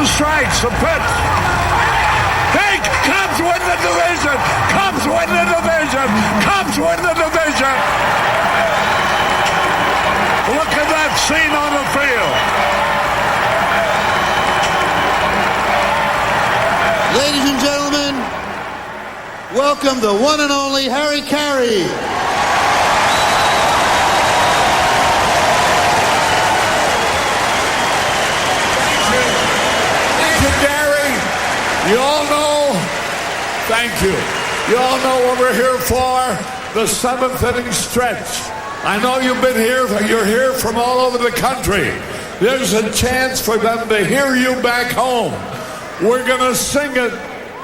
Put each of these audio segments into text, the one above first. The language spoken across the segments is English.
2 strikes. The pitch. Hey, Cubs win the division. Cubs win the division. Cubs win the division. Look at that scene on the field. Ladies and gentlemen, welcome the one and only Harry Carey. Thank you, Gary. You all know, thank you. You all know what we're here for, the 7th inning stretch. I know you've been here, you're here from all over the country. There's a chance for them to hear you back home. We're going to sing it,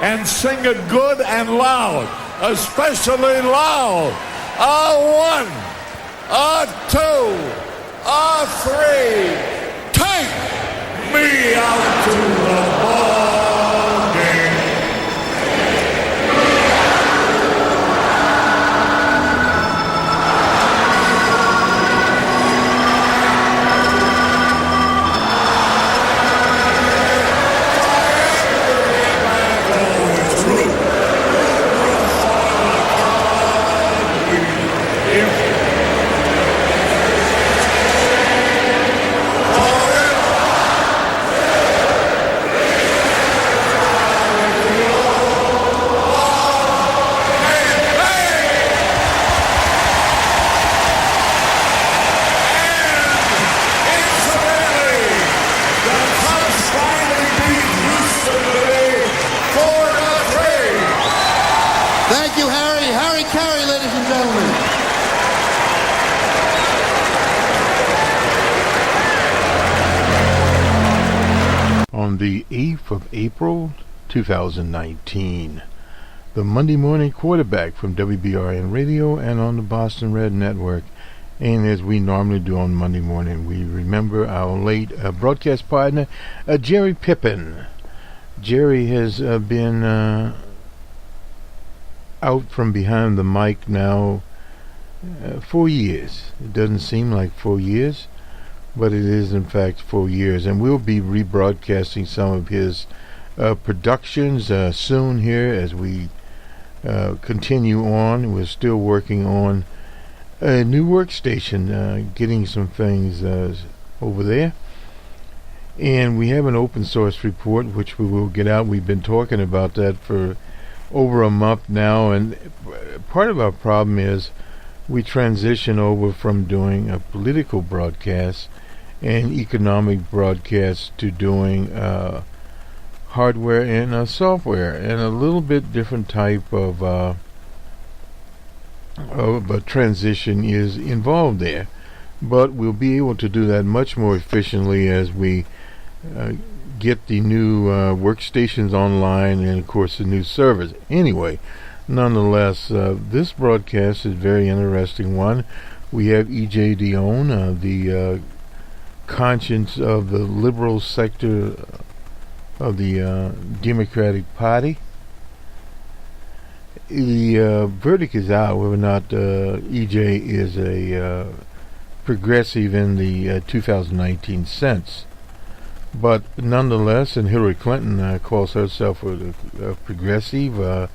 and sing it good and loud, especially loud. A 1, a 2, a 3. Take me out to the ball game. On the 8th of April, 2019, the Monday Morning Quarterback from WBRN Radio and on the Boston Red Network. And as we normally do on Monday morning, we remember our late broadcast partner, Jerry Pippin. Jerry has been out from behind the mic now 4 years. It doesn't seem like 4 years, but it is in fact 4 years, and we'll be rebroadcasting some of his productions soon here as we continue on. We're still working on a new workstation, getting some things over there, and we have an open source report which we will get out. We've been talking about that for over a month now, and part of our problem is we transition over from doing a political broadcast and economic broadcasts to doing hardware and software, and a little bit different type of a transition is involved there. But we'll be able to do that much more efficiently as we get the new workstations online and, of course, the new servers. Anyway, nonetheless, this broadcast is a very interesting one. We have E.J. Dionne, the conscience of the liberal sector of the Democratic Party. The verdict is out whether or not E.J. is a progressive in the 2019 sense. But nonetheless, and Hillary Clinton calls herself a progressive,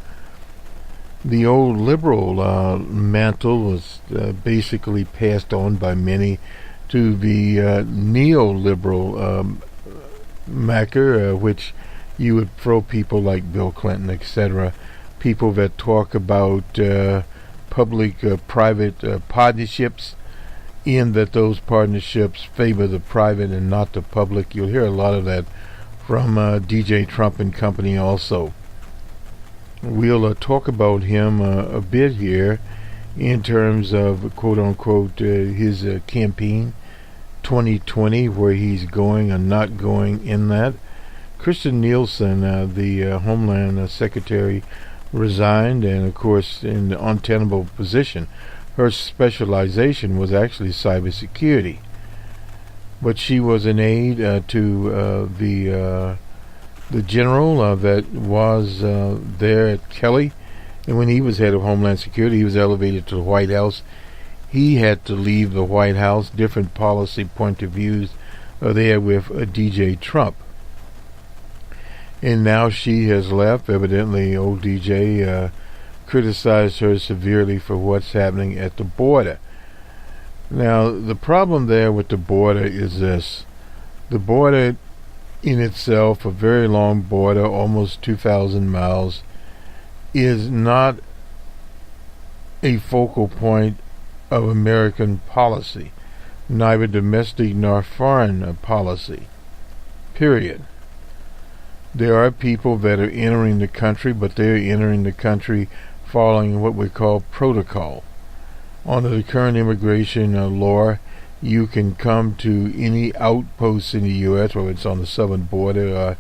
the old liberal mantle was basically passed on by many to the neoliberal macker, which you would throw people like Bill Clinton, etc., people that talk about public-private partnerships, in that those partnerships favor the private and not the public. You'll hear a lot of that from DJ Trump and company also. We'll talk about him a bit here in terms of, quote-unquote, his campaign 2020, where he's going or not going in that. Kristen Nielsen, the Homeland Secretary, resigned, and of course in the untenable position. Her specialization was actually cybersecurity, but she was an aide to the general that was there at Kelly, and when he was head of Homeland Security, he was elevated to the White House. He had to leave the White House. Different policy point of views are there with DJ Trump. and now she has left. Evidently, old DJ criticized her severely for what's happening at the border. Now, the problem there with the border is this. The border in itself, a very long border, almost 2,000 miles, is not a focal point of American policy, neither domestic nor foreign policy, period. There are people that are entering the country, but they're entering the country following what we call protocol. Under the current immigration law, you can come to any outpost in the U.S., whether it's on the southern border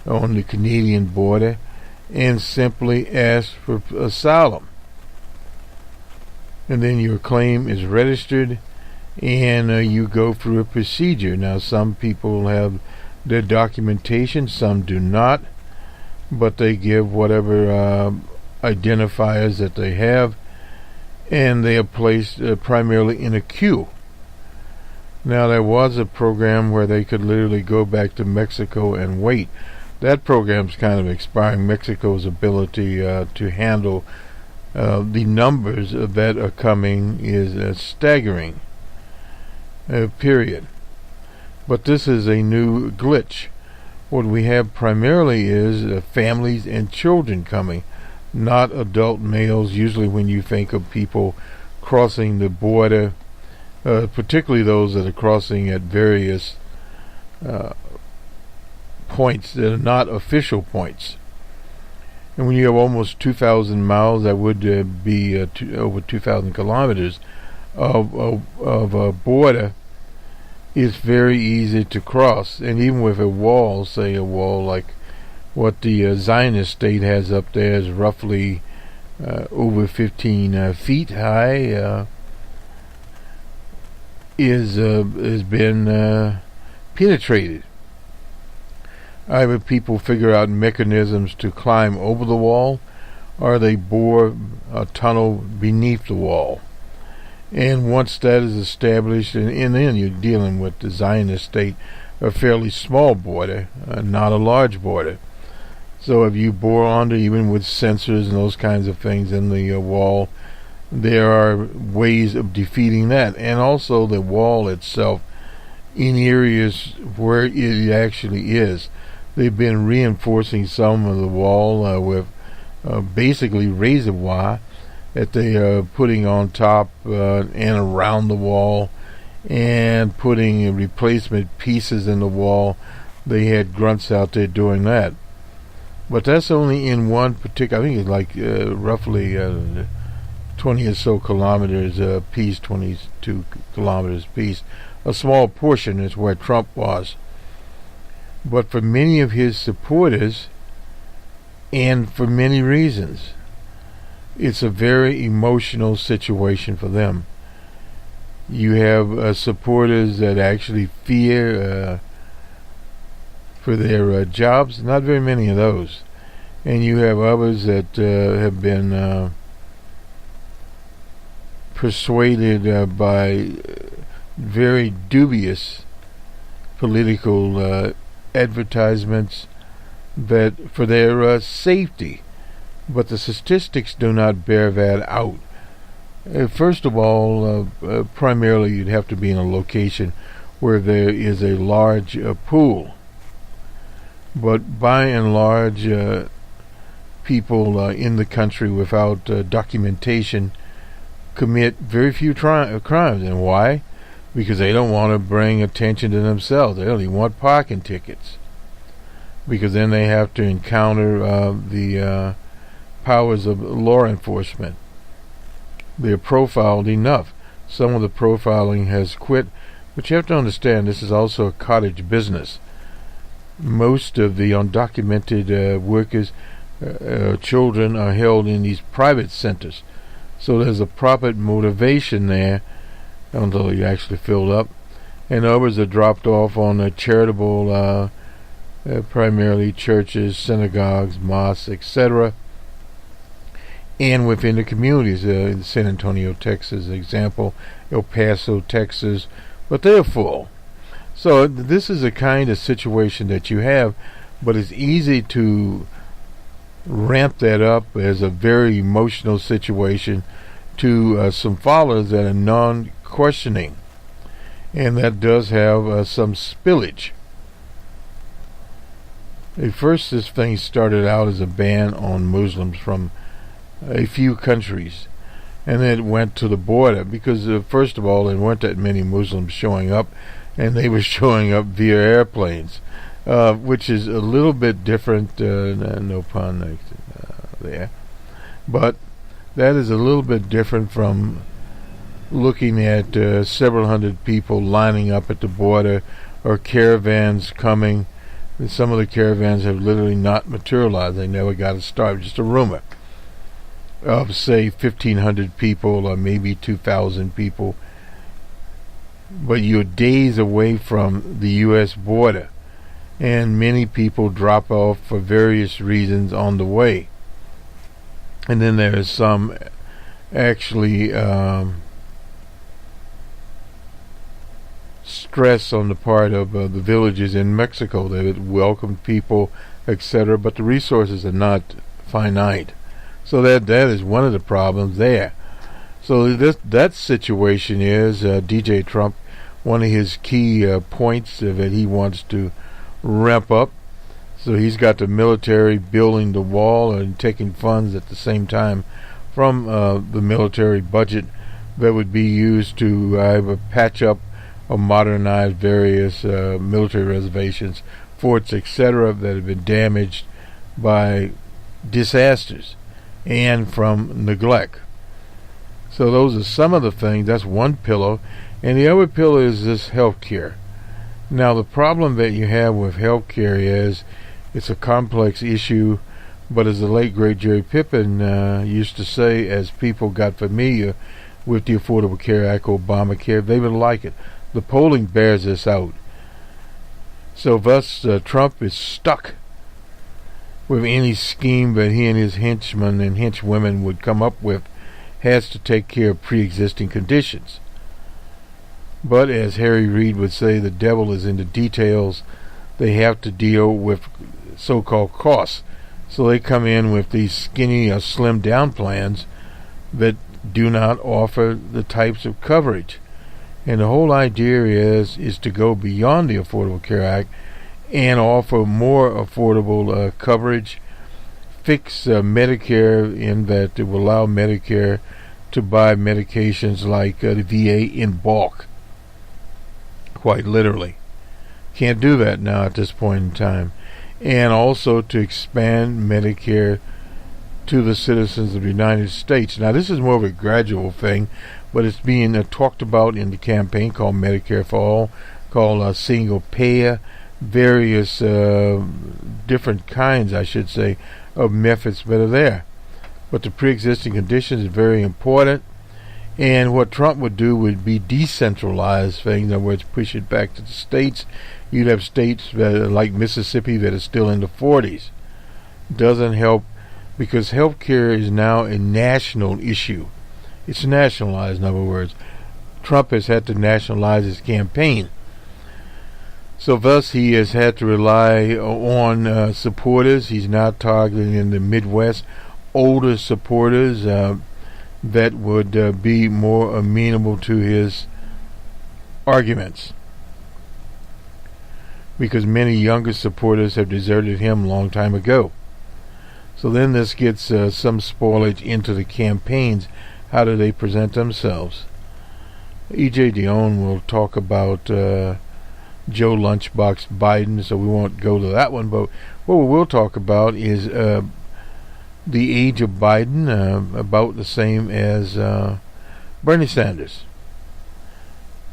or on the Canadian border, and simply ask for asylum. And then your claim is registered, and you go through a procedure. Now, some people have their documentation, some do not, but they give whatever identifiers that they have, and they are placed primarily in a queue. Now, there was a program where they could literally go back to Mexico and wait. That program's kind of expiring. Mexico's ability to handle the numbers that are coming is staggering, period. But this is a new glitch. What we have primarily is families and children coming, not adult males. Usually when you think of people crossing the border, particularly those that are crossing at various points that are not official points. And when you have almost 2,000 miles, that would be over 2,000 kilometers of a border, it's very easy to cross. And even with a wall, say a wall like what the Zionist state has up there is roughly over 15 feet high, has been penetrated. Either people figure out mechanisms to climb over the wall, or they bore a tunnel beneath the wall. And once that is established, and then you're dealing with the Zionist state, a fairly small border, not a large border. So if you bore under, even with sensors and those kinds of things in the wall, there are ways of defeating that. And also the wall itself, in areas where it actually is, they've been reinforcing some of the wall with basically razor wire that they are putting on top and around the wall, and putting replacement pieces in the wall. They had grunts out there doing that. But that's only in one particular, I think it's like roughly 20 or so kilometers piece, 22 kilometers piece. A small portion is where Trump was. But for many of his supporters, and for many reasons, it's a very emotional situation for them. You have supporters that actually fear for their jobs, not very many of those. And you have others that have been persuaded by very dubious political advertisements that for their safety. But the statistics do not bear that out. First of all, primarily you'd have to be in a location where there is a large pool. But by and large, people in the country without documentation commit very few crimes. And why? Because they don't want to bring attention to themselves. They only want parking tickets. Because then they have to encounter the powers of law enforcement. They're profiled enough. Some of the profiling has quit, but you have to understand this is also a cottage business. Most of the undocumented workers, children, are held in these private centers. So there's a profit motivation there until you actually fill up. And others are dropped off on charitable, primarily churches, synagogues, mosques, etc. And within the communities, in San Antonio, Texas, example, El Paso, Texas, but they're full. So this is a kind of situation that you have, But it's easy to ramp that up as a very emotional situation to some followers that are non-questioning. And that does have some spillage. At first, this thing started out as a ban on Muslims from a few countries, and then it went to the border because, first of all, there weren't that many Muslims showing up, and they were showing up via airplanes, which is a little bit different, no pun there, but that is a little bit different from looking at several hundred people lining up at the border or caravans coming. Some of the caravans have literally not materialized. They never got to start. Just a rumor of, say, 1,500 people or maybe 2,000 people. But you're days away from the U.S. border, and many people drop off for various reasons on the way. And then there is some actually stress on the part of the villages in Mexico that it welcomed people, etc., but the resources are not finite. So that is one of the problems there. So that situation is DJ Trump, one of his key points that he wants to ramp up. So he's got the military building the wall and taking funds at the same time from the military budget that would be used to either patch up or modernize various military reservations, forts, etc., that have been damaged by disasters and from neglect. So those are some of the things. That's one pillar. And the other pillar is this health care. Now, the problem that you have with health care is it's a complex issue, but as the late, great Jerry Pippin used to say, as people got familiar with the Affordable Care Act, Obamacare, they would like it. The polling bears this out. So thus, Trump is stuck with any scheme that he and his henchmen and henchwomen would come up with has to take care of pre-existing conditions. But as Harry Reid would say, the devil is in the details. They have to deal with so-called costs. So they come in with these skinny or slimmed down plans that do not offer the types of coverage. And the whole idea is to go beyond the Affordable Care Act and offer more affordable coverage, fix Medicare in that it will allow Medicare to buy medications like the VA in bulk, quite literally. Can't do that now at this point in time. And also to expand Medicare to the citizens of the United States. Now, this is more of a gradual thing, but it's being talked about in the campaign called Medicare for All, called single payer, various different kinds, I should say, of methods that are there. But the pre-existing conditions is very important. And what Trump would do would be decentralize things, in other words, push it back to the states. You'd have states that are like Mississippi that are still in the 40s. Doesn't help because health care is now a national issue. It's nationalized, in other words. Trump has had to nationalize his campaign. So thus he has had to rely on supporters. He's now targeting in the Midwest older supporters that would be more amenable to his arguments, because many younger supporters have deserted him a long time ago. So then this gets some spoilage into the campaigns. How do they present themselves? E.J. Dionne will talk about Joe Lunchbox Biden, so we won't go to that one, but what we will talk about is the age of Biden, about the same as Bernie Sanders.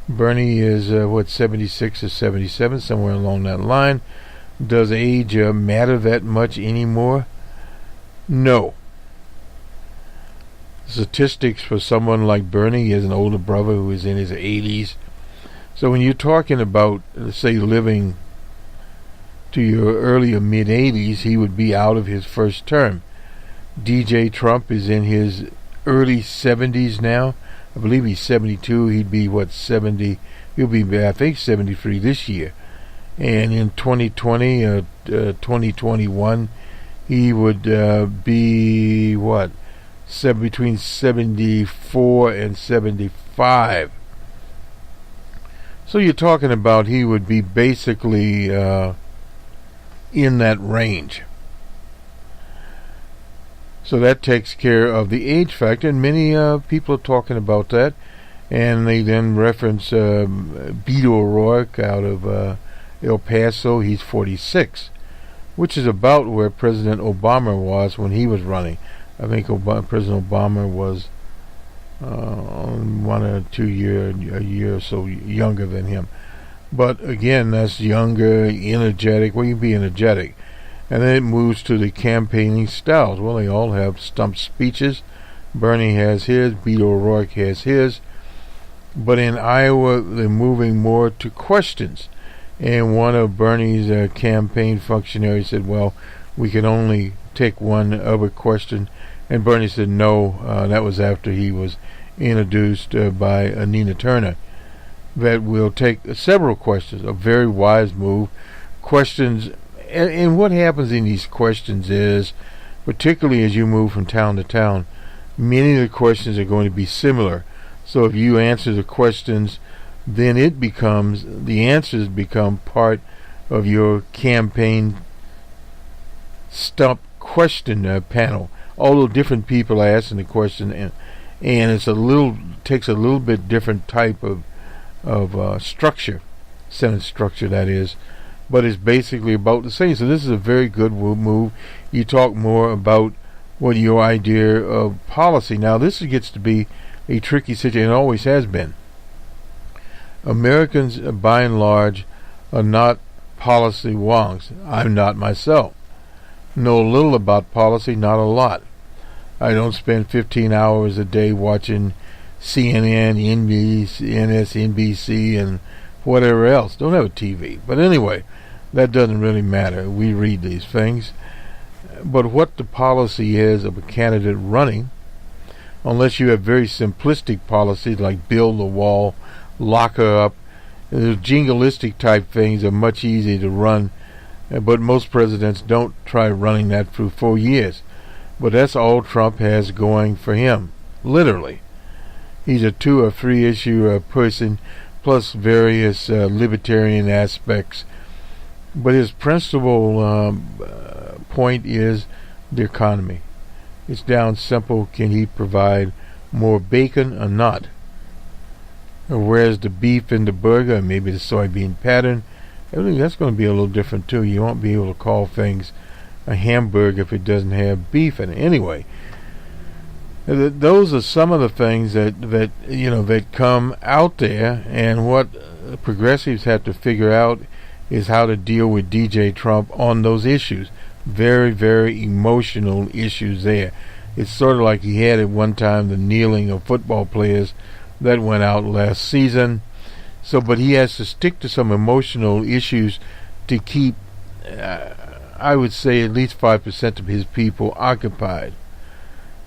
Bernie is 76 or 77, somewhere along that line. Does age matter that much anymore? No. Statistics for someone like Bernie, he has an older brother who is in his 80s. So when you're talking about, say, living to your early or mid-80s, he would be out of his first term. DJ Trump is in his early 70s now. I believe he's 72. He'd be 70? He'll be, I think, 73 this year. and in 2021, he would be between 74 and 75. So you're talking about he would be basically in that range. So that takes care of the age factor, and many people are talking about that, and they then reference Beto O'Rourke out of El Paso. He's 46, which is about where President Obama was when he was running. I think President Obama was 1 or 2 years, a year or so younger than him. But again, that's younger, energetic. Well, you can be energetic. And then it moves to the campaigning styles. Well, they all have stump speeches. Bernie has his, Beto O'Rourke has his. But in Iowa, they're moving more to questions. And one of Bernie's campaign functionaries said, well, we can only take one other question. And Bernie said no. That was after he was introduced by Nina Turner. That we'll take several questions. A very wise move. Questions. And what happens in these questions is, particularly as you move from town to town, many of the questions are going to be similar. So if you answer the questions, then the answers become part of your campaign stump question panel. Although different people are asking the question, and it's takes a little bit different type of structure, sentence structure that is. But it's basically about the same. So this is a very good move. You talk more about what your idea of policy. Now this gets to be a tricky situation. It always has been. Americans, by and large, are not policy wonks. I'm not myself. Know a little about policy, not a lot. I don't spend 15 hours a day watching CNN, MSNBC, and whatever else. Don't have a TV. But anyway, that doesn't really matter. We read these things. But what the policy is of a candidate running, unless you have very simplistic policies like build the wall, lock her up, the jingoistic type things are much easier to run. But most presidents don't try running that through 4 years. But that's all Trump has going for him, literally. He's a 2 or 3 issue person, plus various libertarian aspects. But his principal point is the economy. It's down simple. Can he provide more bacon or not? Or where's the beef in the burger, maybe the soybean pattern? Everything that's going to be a little different too. You won't be able to call things a hamburger if it doesn't have beef in it. Anyway, those are some of the things that come out there, and what progressives have to figure out is how to deal with DJ Trump on those issues. Very, very emotional issues there. It's sort of like he had at one time the kneeling of football players that went out last season. So, but he has to stick to some emotional issues to keep, I would say, at least 5% of his people occupied.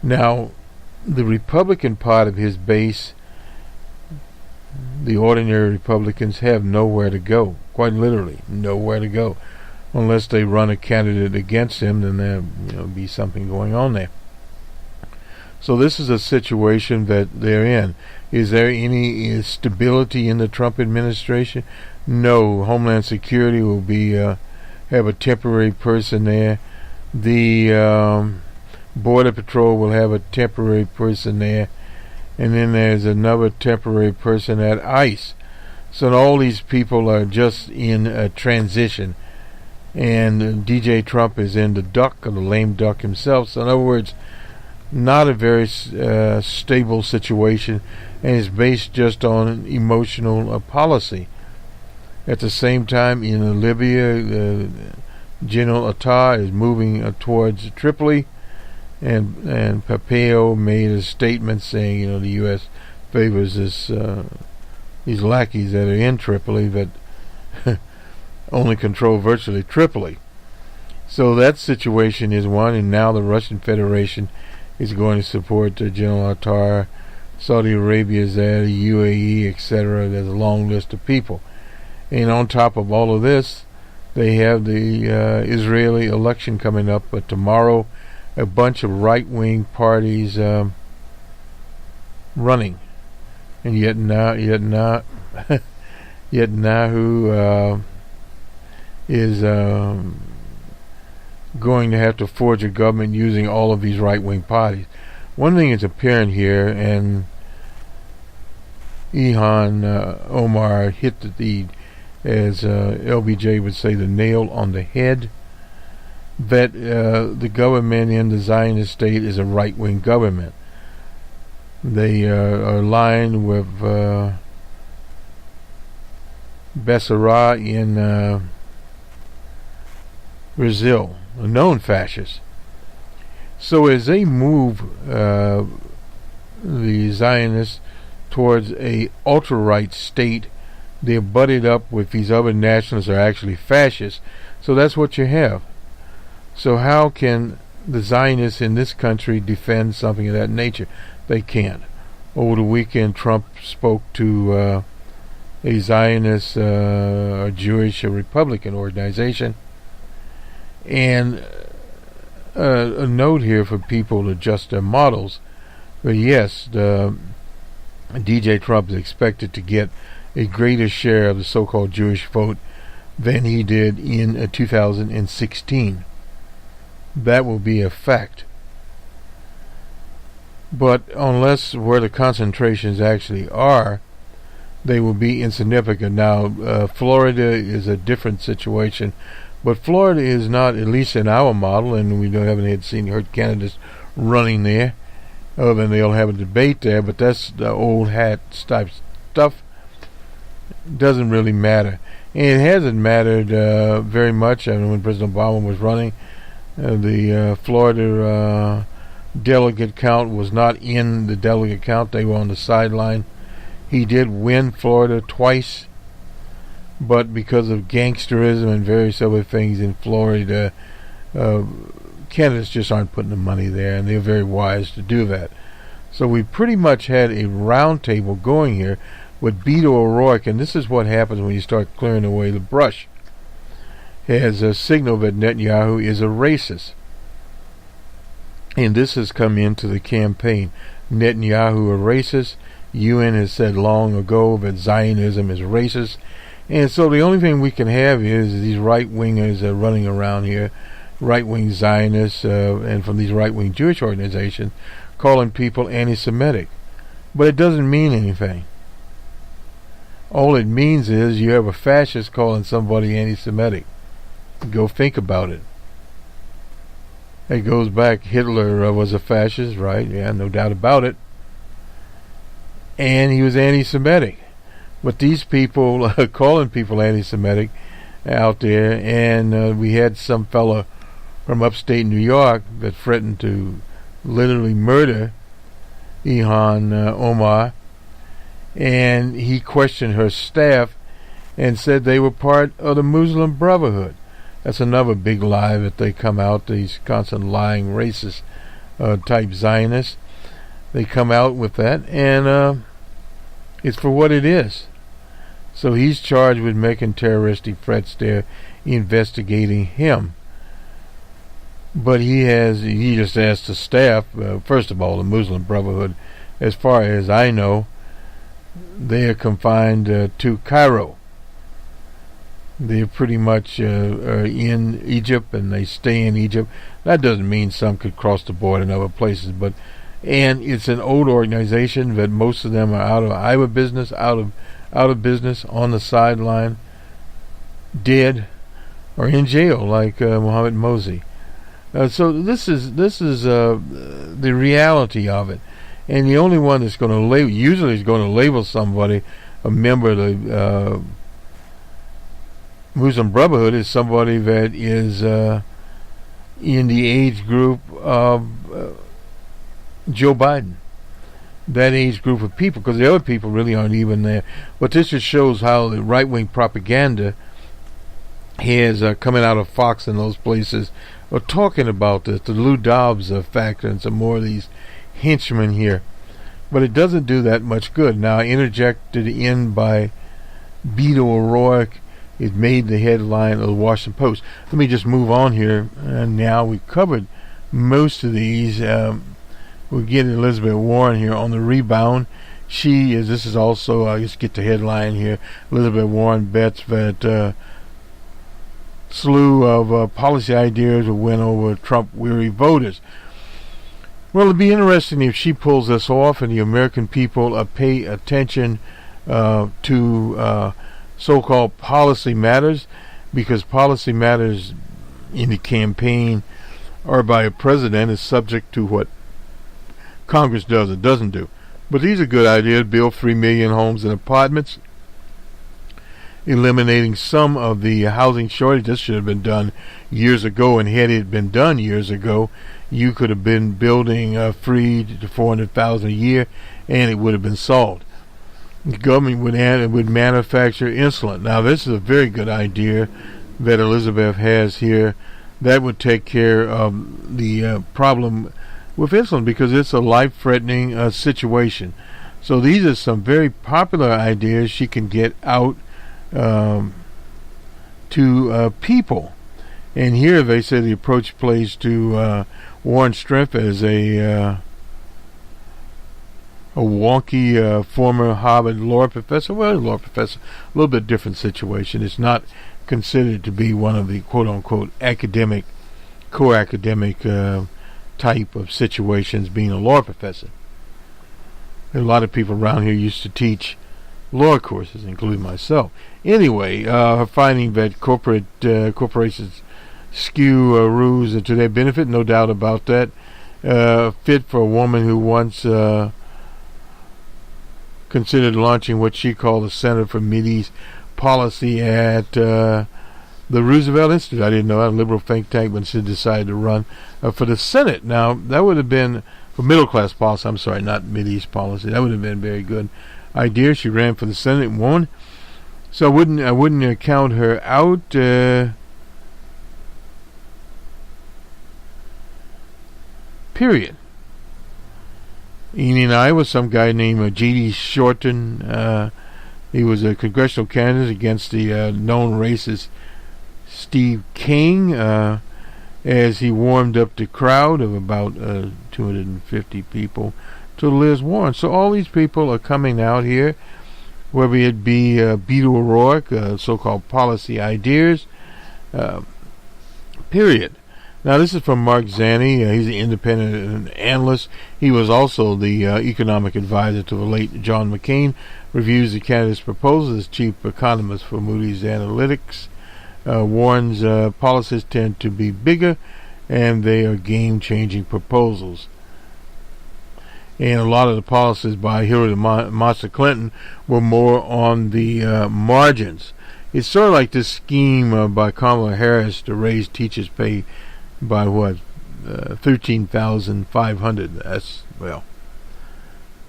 Now, the Republican part of his base, the ordinary Republicans, have nowhere to go. Quite literally, nowhere to go. Unless they run a candidate against him, then there'll be something going on there. So this is a situation that they're in. Is there any stability in the Trump administration? No. Homeland Security will be have a temporary person there. The Border Patrol will have a temporary person there. And then there's another temporary person at ICE. So all these people are just in a transition. And DJ Trump is in the duck, or the lame duck himself. So in other words, not a very stable situation, and is based just on emotional policy. At the same time, in Libya, General Attar is moving towards Tripoli, and Pompeo made a statement saying, the U.S. favors these lackeys that are in Tripoli that only control virtually Tripoli. So that situation is one, and now the Russian Federation is going to support General Attar. Saudi Arabia is there, the UAE, etc. There's a long list of people. And on top of all of this, they have the Israeli election coming up. But tomorrow, a bunch of right-wing parties running, and Netanyahu is going to have to forge a government using all of these right-wing parties. One thing is apparent here, and Omar hit the as LBJ would say, the nail on the head, that the government in the Zionist state is a right-wing government. They are aligned with Becerra in Brazil, a known fascist. So as they move the Zionists towards a ultra-right state, they're butted up with these other nationalists who are actually fascists. So that's what you have. So how can the Zionists in this country defend something of that nature? They can't. Over the weekend, Trump spoke to a Zionist, a Jewish, a Republican organization. And a note here for people to adjust their models. But yes, DJ Trump is expected to get a greater share of the so-called Jewish vote than he did in 2016. That will be a fact. But unless where the concentrations actually are, they will be insignificant. Now, Florida is a different situation, but Florida is not, at least in our model, and we haven't heard candidates running there, other than they'll have a debate there, but that's the old hat type stuff. Doesn't really matter. And it hasn't mattered very much. I mean, when President Obama was running, the Florida delegate count was not in the delegate count. They were on the sideline. He did win Florida twice, but because of gangsterism and various other things in Florida, candidates just aren't putting the money there, and they're very wise to do that. So we pretty much had a round table going here with Beto O'Rourke, and this is what happens when you start clearing away the brush, has a signal that Netanyahu is a racist. And this has come into the campaign. Netanyahu a racist. UN has said long ago that Zionism is racist. And so the only thing we can have is these right-wingers running around here, right-wing Zionists, and from these right-wing Jewish organizations, calling people anti-Semitic. But it doesn't mean anything. All it means is you have a fascist calling somebody anti-Semitic. Go think about it. It goes back, Hitler was a fascist, right? Yeah, no doubt about it. And he was anti-Semitic. But these people are calling people anti-Semitic out there, and we had some fella from upstate New York that threatened to literally murder Omar, and he questioned her staff and said they were part of the Muslim Brotherhood. That's another big lie that they come out, these constant lying racist type Zionists. They come out with that, and it's for what it is. So he's charged with making terroristic threats. They're investigating him. But he just asked the staff, first of all, the Muslim Brotherhood, as far as I know, they are confined to Cairo. They're pretty much are in Egypt, and they stay in Egypt. That doesn't mean some could cross the border in other places, and it's an old organization that most of them are out of business, on the sideline, dead, or in jail, like Mohammed Morsi. So this is the reality of it, and the only one that's going to usually is going to label somebody a member of the Muslim Brotherhood is somebody that is in the age group of Joe Biden. That age group of people, because the other people really aren't even there. But this just shows how the right-wing propaganda is coming out of Fox and those places are talking about this, the Lou Dobbs factor and some more of these henchmen here. But it doesn't do that much good. Now, interjected in by Beto O'Rourke. It made the headline of the Washington Post. Let me just move on here. Now we've covered most of these. We'll get Elizabeth Warren here on the rebound. This is also, I'll just get the headline here. Elizabeth Warren bets that slew of policy ideas will win over Trump-weary voters. Well, it'll be interesting if she pulls this off and the American people pay attention to so-called policy matters, because policy matters in the campaign or by a president is subject to what Congress does or doesn't do. But these are good ideas. Build 3 million homes and apartments, eliminating some of the housing shortage. This should have been done years ago, and had it been done years ago, you could have been building 300,000 to 400,000 a year, and it would have been solved. The government would manufacture insulin. Now, this is a very good idea that Elizabeth has here. That would take care of the problem with insulin, because it's a life-threatening situation. So these are some very popular ideas she can get out to people. And here they say the approach plays to Warren's strength as a wonky former Harvard law professor. Well, law professor, a little bit different situation. It's not considered to be one of the quote-unquote academic, core academic type of situations, being a law professor. There are a lot of people around here used to teach law courses, including myself. Anyway, her finding that corporations skew rules to their benefit, no doubt about that. Fit for a woman who once considered launching what she called the Center for Mideast Policy at the Roosevelt Institute. I didn't know that, a liberal think tank, when she decided to run for the Senate. Now, that would have been for middle-class policy. I'm sorry, not Mideast policy. That would have been a very good idea. She ran for the Senate and won. So I wouldn't count her out. Period. In Iowa, some guy named J.D. Shorten, he was a congressional candidate against the known racist Steve King, as he warmed up the crowd of about 250 people to Liz Warren. So all these people are coming out here, whether it be Beto O'Rourke, so-called policy ideas, period. Now, this is from Mark Zanni. He's an independent analyst. He was also the economic advisor to the late John McCain. Reviews the candidate's proposals as chief economist for Moody's Analytics. Warren's policies tend to be bigger, and they are game-changing proposals. And a lot of the policies by Hillary Monster Clinton were more on the margins. It's sort of like this scheme by Kamala Harris to raise teachers' pay by $13,500. That's, well,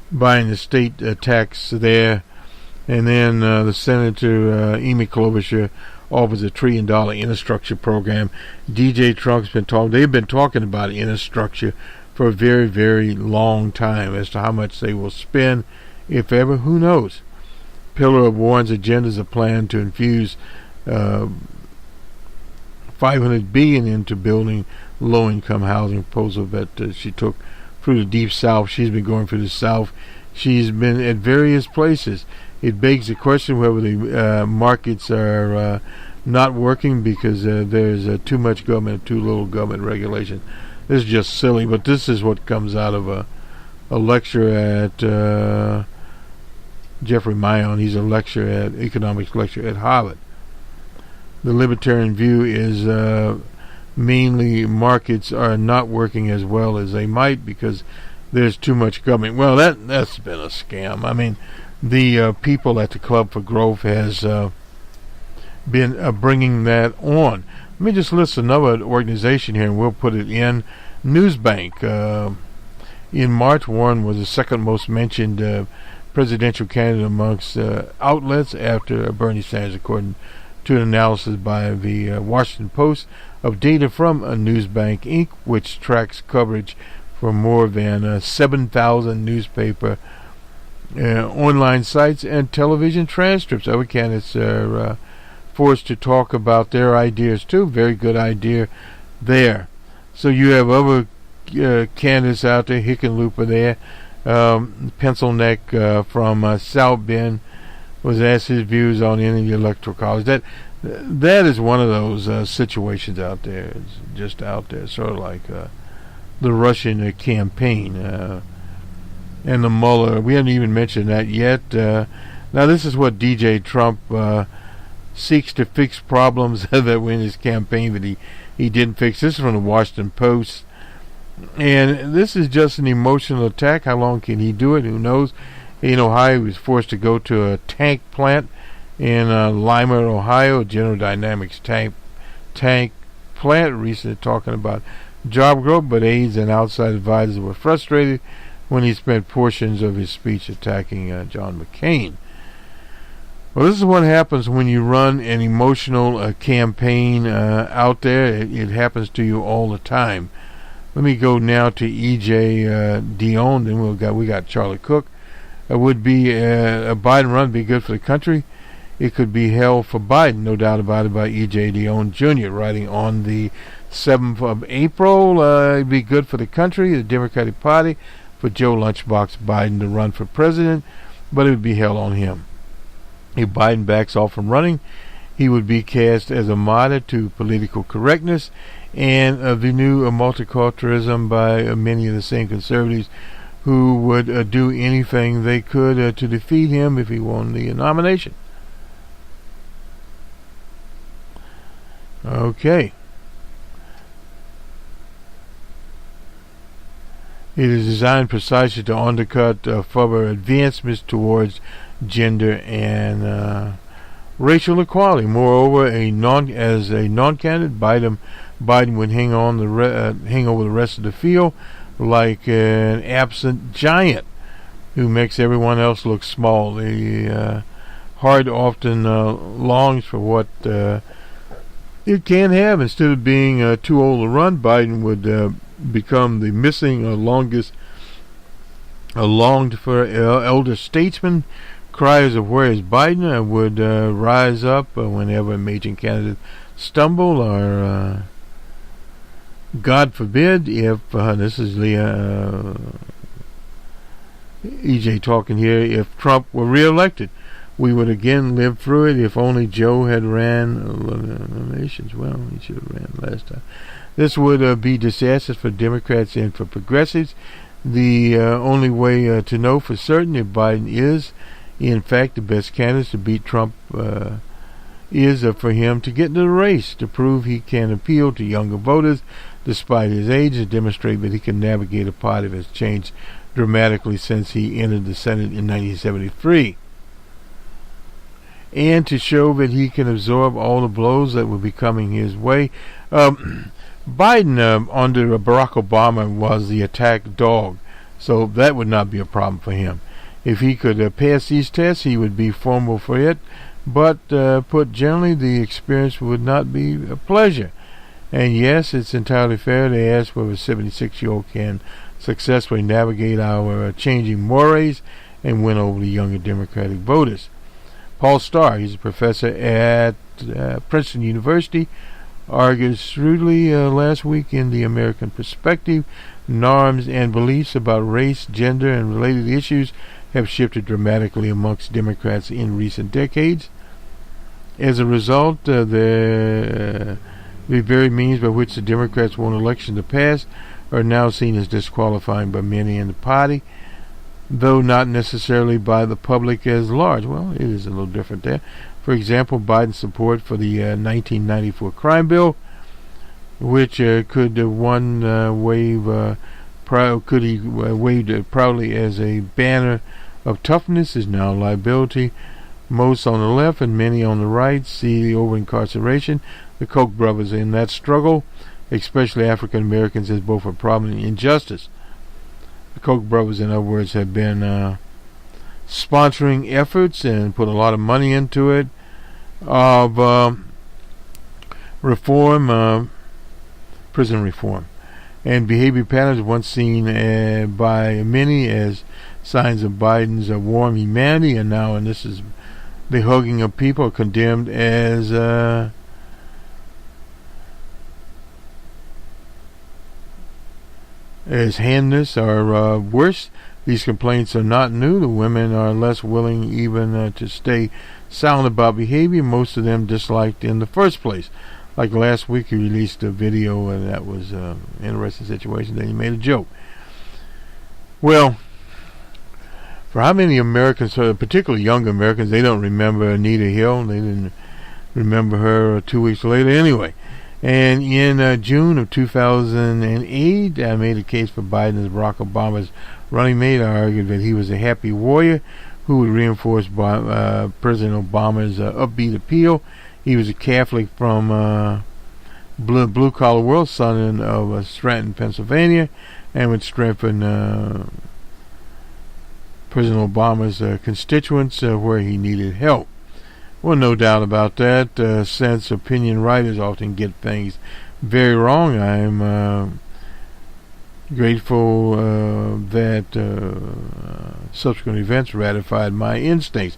buying the state tax there. And then the Senator Amy Klobuchar offers $1 trillion infrastructure program. DJ Trump's they've been talking about infrastructure for a very, very long time. As to how much they will spend, if ever, who knows. Pillar of Warren's agenda is a plan to infuse $500 billion into building low-income housing. Proposal that she took through the Deep South. She's been going through the South. She's been at various places. It begs the question whether the markets are not working because there's too much government, too little government regulation. This is just silly, but this is what comes out of a lecture at Jeffrey Mayon. He's a economics lecturer at Harvard. The libertarian view is mainly markets are not working as well as they might because there's too much government. Well, that's been a scam. I mean, the people at the Club for Growth has been bringing that on. Let me just list another organization here, and we'll put it in. Newsbank. In March, Warren was the second most mentioned presidential candidate amongst outlets after Bernie Sanders, according to an analysis by the Washington Post of data from Newsbank Inc., which tracks coverage for more than 7,000 newspaper online sites and television transcripts. Other candidates are forced to talk about their ideas too. Very good idea there. So you have other candidates out there. Hickenlooper there, Pencil Neck from South Bend was asked his views on any of the electoral college. That is one of those situations out there. It's just out there, sort of like the Russian campaign and the Mueller. We haven't even mentioned that yet. Now this is what DJ Trump seeks to fix problems that were in his campaign that he didn't fix. This is from the Washington Post. And this is just an emotional attack. How long can he do it? Who knows? In Ohio, he was forced to go to a tank plant in Lima, Ohio, General Dynamics tank plant, recently talking about job growth, but aides and outside advisors were frustrated when he spent portions of his speech attacking John McCain. Well, this is what happens when you run an emotional campaign out there. It happens to you all the time. Let me go now to E.J. Dion. Then we got Charlie Cook. Would be a Biden run be good for the country? It could be hell for Biden, no doubt about it, by E.J. Dion Jr. writing on the 7th of April. It'd be good for the country, the Democratic Party, for Joe Lunchbox Biden to run for president, but it would be hell on him. If Biden backs off from running, he would be cast as a martyr to political correctness and the new multiculturalism by many of the same conservatives who would do anything they could to defeat him if he won the nomination. Okay. It is designed precisely to undercut further advancements towards gender and racial equality. Moreover, as a non-candidate, Biden would hang over the rest of the field like an absent giant who makes everyone else look small. The heart often longs for what it can have. Instead of being too old to run, Biden would become the missing longed for elder statesman. Cries of "Where is Biden?" would rise up whenever a major candidate stumble, or God forbid, if this is EJ talking here, if Trump were reelected, we would again live through it. If only Joe had ran nations. Well, he should have ran last time. This would be disastrous for Democrats and for progressives. The only way to know for certain if Biden is, in fact, the best candidate to beat Trump is for him to get into the race, to prove he can appeal to younger voters despite his age, and demonstrate that he can navigate a party that has changed dramatically since he entered the Senate in 1973, and to show that he can absorb all the blows that will be coming his way. Biden under Barack Obama was the attack dog, so that would not be a problem for him. If he could pass these tests, he would be formidable for it, but put generally, the experience would not be a pleasure. And yes, it's entirely fair to ask whether a 76-year-old can successfully navigate our changing mores and win over the younger Democratic voters. Paul Starr, he's a professor at Princeton University, argued shrewdly last week in The American Perspective, norms and beliefs about race, gender, and related issues have shifted dramatically amongst Democrats in recent decades. As a result, the very means by which the Democrats won election to pass are now seen as disqualifying by many in the party, though not necessarily by the public as large. Well, it is a little different there. For example, Biden's support for the 1994 crime bill, which could waved proudly as a banner of toughness, is now a liability. Most on the left and many on the right see the over-incarceration, the Koch brothers in that struggle, especially African Americans, as both a problem and injustice. The Koch brothers, in other words, have been sponsoring efforts and put a lot of money into it of prison reform, and behavior patterns once seen by many as signs of Biden's warm humanity, and now, and this is the hugging of people, condemned as handness or worse. These complaints are not new. The women are less willing even to stay silent about behavior most of them disliked in the first place. Like last week, he released a video, and that was an interesting situation. Then he made a joke. Well, for how many Americans, particularly young Americans, they don't remember Anita Hill. They didn't remember her 2 weeks later anyway. And in June of 2008, I made a case for Biden as Barack Obama's running mate. I argued that he was a happy warrior who would reinforce President Obama's upbeat appeal. He was a Catholic from blue-collar world, son of Stratton, Pennsylvania, and would strengthen President Obama's constituents where he needed help. Well, no doubt about that. Since opinion writers often get things very wrong, I'm grateful that subsequent events ratified my instincts.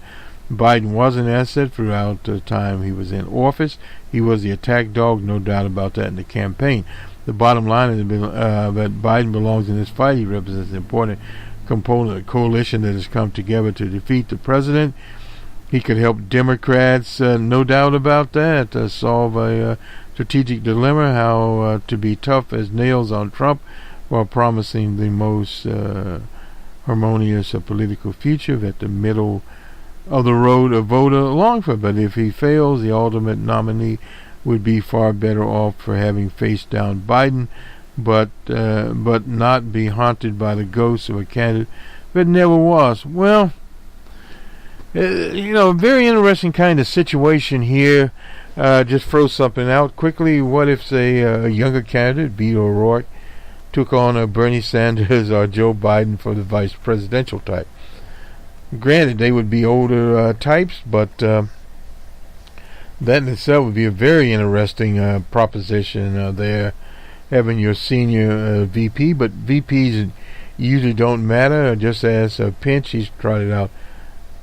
Biden was an asset throughout the time he was in office. He was the attack dog, no doubt about that, in the campaign. The bottom line has been that Biden belongs in this fight. He represents an important component of the coalition that has come together to defeat the president. He could help Democrats, no doubt about that, solve a strategic dilemma, how to be tough as nails on Trump while promising the most harmonious political future that the middle of the road a voter along for. But if he fails, the ultimate nominee would be far better off for having faced down Biden, but not be haunted by the ghost of a candidate that never was. Well, very interesting kind of situation here. Just throw something out quickly. What if, say, a younger candidate, Beto O'Rourke, took on Bernie Sanders or Joe Biden for the vice presidential type? Granted, they would be older types, but that in itself would be a very interesting proposition there, having your senior VP. But VPs usually don't matter. Just as Pinch, he's trotted out.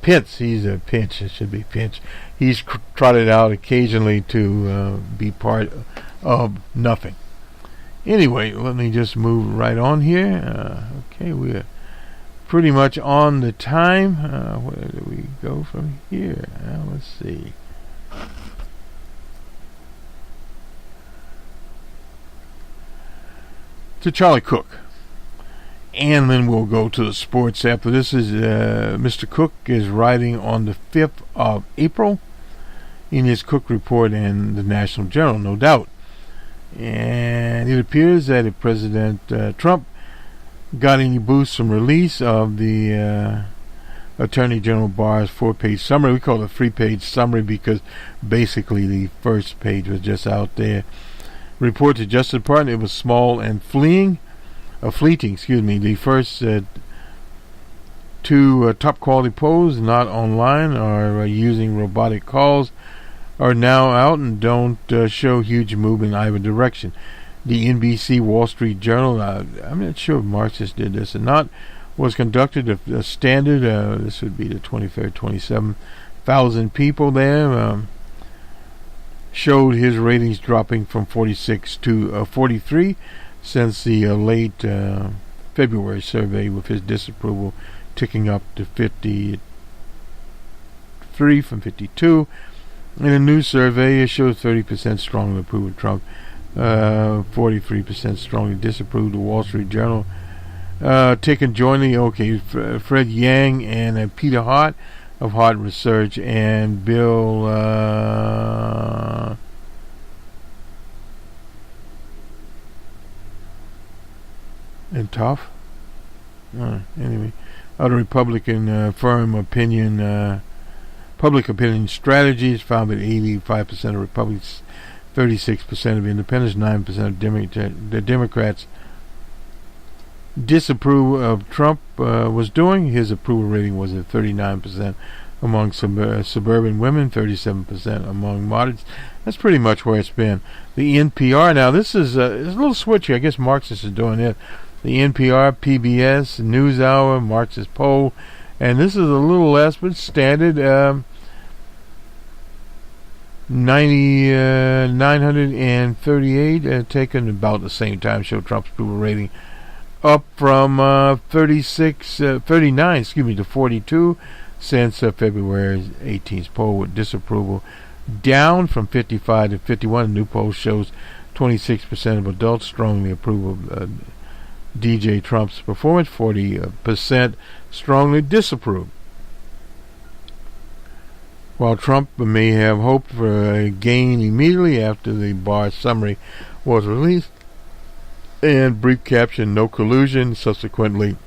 He's a Pinch. It should be Pinch. He's trotted out occasionally to be part of nothing. Anyway, let me just move right on here. Okay, we're pretty much on the time. Where do we go from here? Let's see. To Charlie Cook. And then we'll go to the sports after this. Is Mr. Cook is writing on the 5th of April in his Cook Report and the National Journal, no doubt. And it appears that if President Trump got any boost from release of the Attorney General Barr's 4-page summary, we call it a 3-page summary because basically the first page was just out there. Report to Justice Department, it was small and fleeting. The first two top quality polls not online or using robotic calls are now out and don't show huge movement in either direction. The NBC Wall Street Journal, I'm not sure if Marxist did this or not, was conducted a standard, this would be the 23rd, 27,000 people there, showed his ratings dropping from 46 to 43 since the late February survey, with his disapproval ticking up to 53 from 52. In a new survey, it shows 30% strongly approve of Trump, 43% strongly disapprove. The Wall Street Journal taken jointly, Fred Yang and Peter Hart of Hart Research and Bill and Tough. Anyway, other Republican firm Public Opinion Strategies found that 85% of Republicans, 36% of Independents, 9% of the Democrats disapprove of Trump was doing. His approval rating was at 39% among suburban women, 37% among moderates. That's pretty much where it's been. The NPR, now this is a little switchy. I guess Marxists is doing it. The NPR, PBS, NewsHour, Marxist poll, and this is a little less, but standard. 938, taken about the same time, show Trump's approval rating up from 39 to 42 since February 18th poll, with disapproval down from 55 to 51. A new poll shows 26% of adults strongly approve of DJ Trump's performance, 40% strongly disapprove. While Trump may have hoped for a gain immediately after the Barr summary was released, and brief caption, "No collusion," subsequently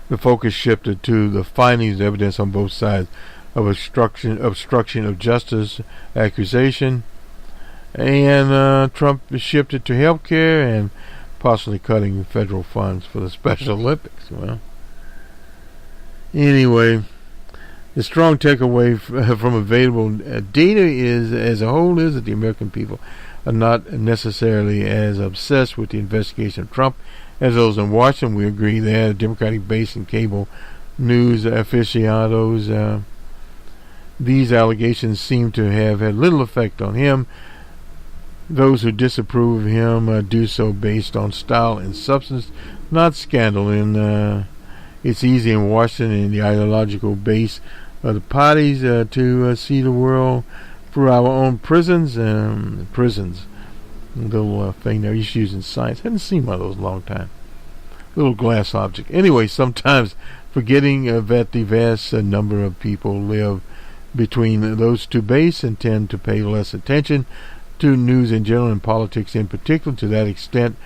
the focus shifted to the findings, evidence on both sides of obstruction of justice accusation, and Trump shifted to health care and possibly cutting federal funds for the Special Olympics. Well, anyway, the strong takeaway from available data is, as a whole, is that the American people are not necessarily as obsessed with the investigation of Trump as those in Washington. We agree there. Democratic base and cable news aficionados, these allegations seem to have had little effect on him. Those who disapprove of him do so based on style and substance, not scandal. And it's easy in Washington and the ideological base of the parties to see the world through our own prisons. Little thing there, he's using science. Hadn't seen one of those in a long time. Little glass object. Anyway, sometimes forgetting that the vast number of people live between those two bases and tend to pay less attention to news in general and politics in particular. To that extent,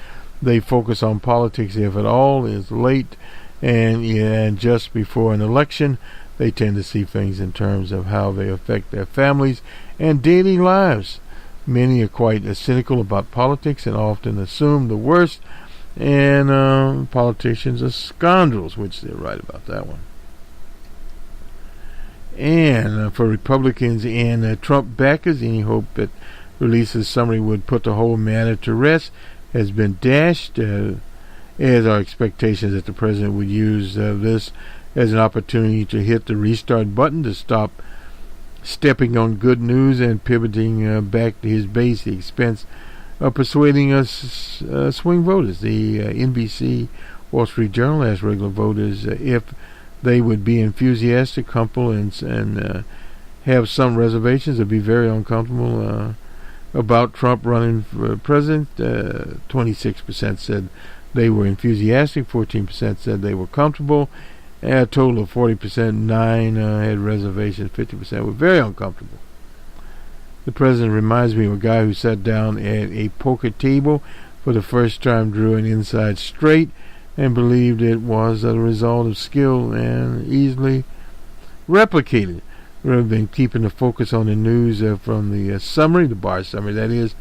they focus on politics, if at all, is late and just before an election. They tend to see things in terms of how they affect their families and daily lives. Many are quite cynical about politics and often assume the worst, and politicians are scoundrels, which they're right about that one. And for Republicans and Trump backers, any hope that release's summary would put the whole matter to rest has been dashed, as our expectations that the president would use this as an opportunity to hit the restart button to stop stepping on good news and pivoting back to his base, the expense of persuading us swing voters. The NBC Wall Street Journal asked regular voters if they would be enthusiastic, comfortable, and have some reservations or be very uncomfortable about Trump running for president. 26% said they were enthusiastic, 14% said they were comfortable, and a total of 40%, 9 had reservations, 50% were very uncomfortable. The president reminds me of a guy who sat down at a poker table for the first time, drew an inside straight, and believed it was a result of skill and easily replicated, rather than keeping the focus on the news from the summary, the Barr summary, that is,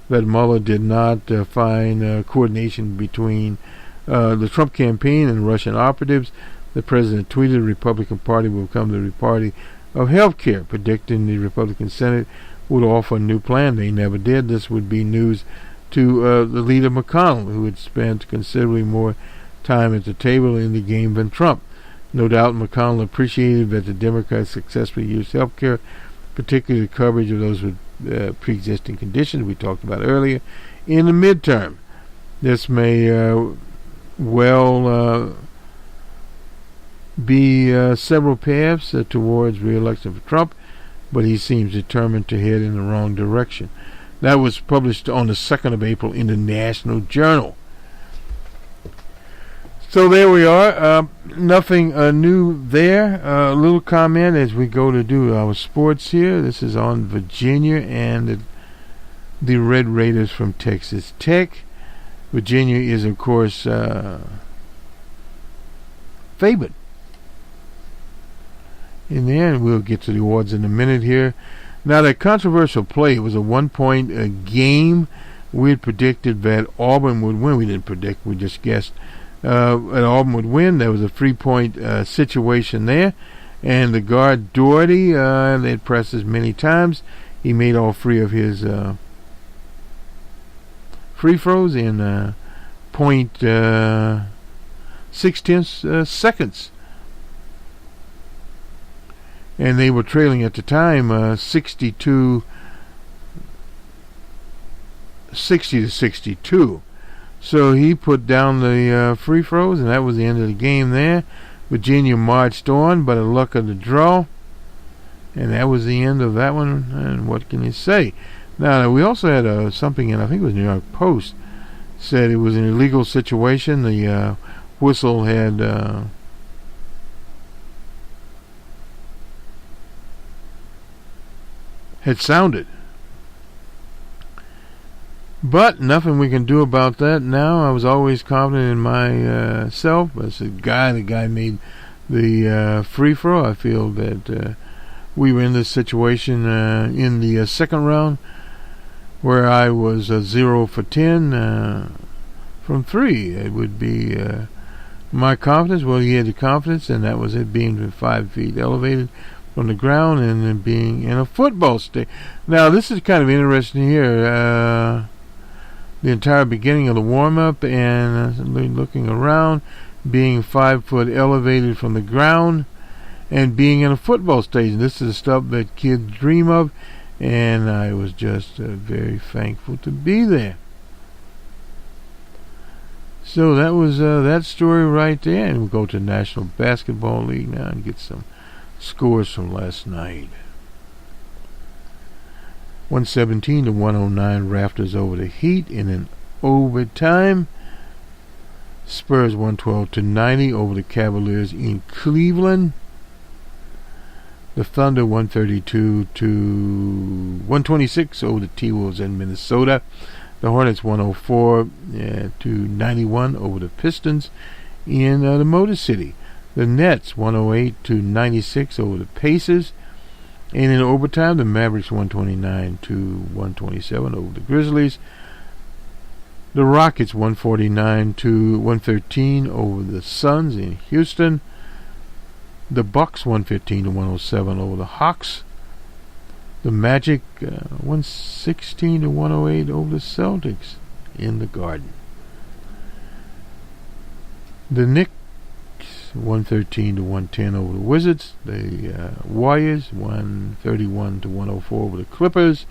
that Mueller did not find coordination between the Trump campaign and Russian operatives. The president tweeted the Republican Party will become the party of health care, predicting the Republican Senate would offer a new plan. They never did. This would be news to the leader McConnell, who had spent considerably more time at the table in the game than Trump. No doubt McConnell appreciated that the Democrats successfully used health care, particularly the coverage of those with pre-existing conditions we talked about earlier, in the midterm. This may well be several paths towards re-election for Trump, but he seems determined to head in the wrong direction. That was published on the 2nd of April in the National Journal. So there we are. Nothing new there. A little comment as we go to do our sports here. This is on Virginia and the Red Raiders from Texas Tech. Virginia is, of course, favored in there, and we'll get to the awards in a minute here. Now, that controversial play, it was a 1-point game. We had predicted that Auburn would win. We didn't predict, we just guessed that Auburn would win. There was a 3-point situation there, and the guard Doherty, they had presses many times. He made all 3 of his free throws in .6 seconds. And they were trailing at the time 60 to 62. So he put down the free throws, and that was the end of the game there. Virginia marched on, but a luck of the draw. And that was the end of that one, and what can you say? Now, we also had something in, I think it was New York Post, said it was an illegal situation. The whistle had sounded. But nothing we can do about that now. I was always confident in myself. As the guy made the free throw. I feel that we were in this situation in the second round where I was 0 for 10 from 3. It would be my confidence. Well, he had the confidence, and that was it, being 5 feet elevated from the ground and then being in a football state. Now, this is kind of interesting here. The entire beginning of the warm-up and looking around, being 5 foot elevated from the ground and being in a football stage. This is the stuff that kids dream of, and I was just very thankful to be there. So that was that story right there, and we'll go to the National Basketball League now and get some scores from last night. 117 to 109 Raptors over the Heat in an overtime. Spurs 112 to 90 over the Cavaliers in Cleveland. The Thunder 132 to 126 over the T-Wolves in Minnesota. The Hornets 104 to 91 over the Pistons in the Motor City. The Nets 108 to 96 over the Pacers. And in overtime, the Mavericks 129 to 127 over the Grizzlies. The Rockets 149 to 113 over the Suns in Houston. The Bucks 115 to 107 over the Hawks. The Magic 116 to 108 over the Celtics in the Garden. The Knicks 113 to 110 over the Wizards. The Warriors 131 to 104 over the Clippers.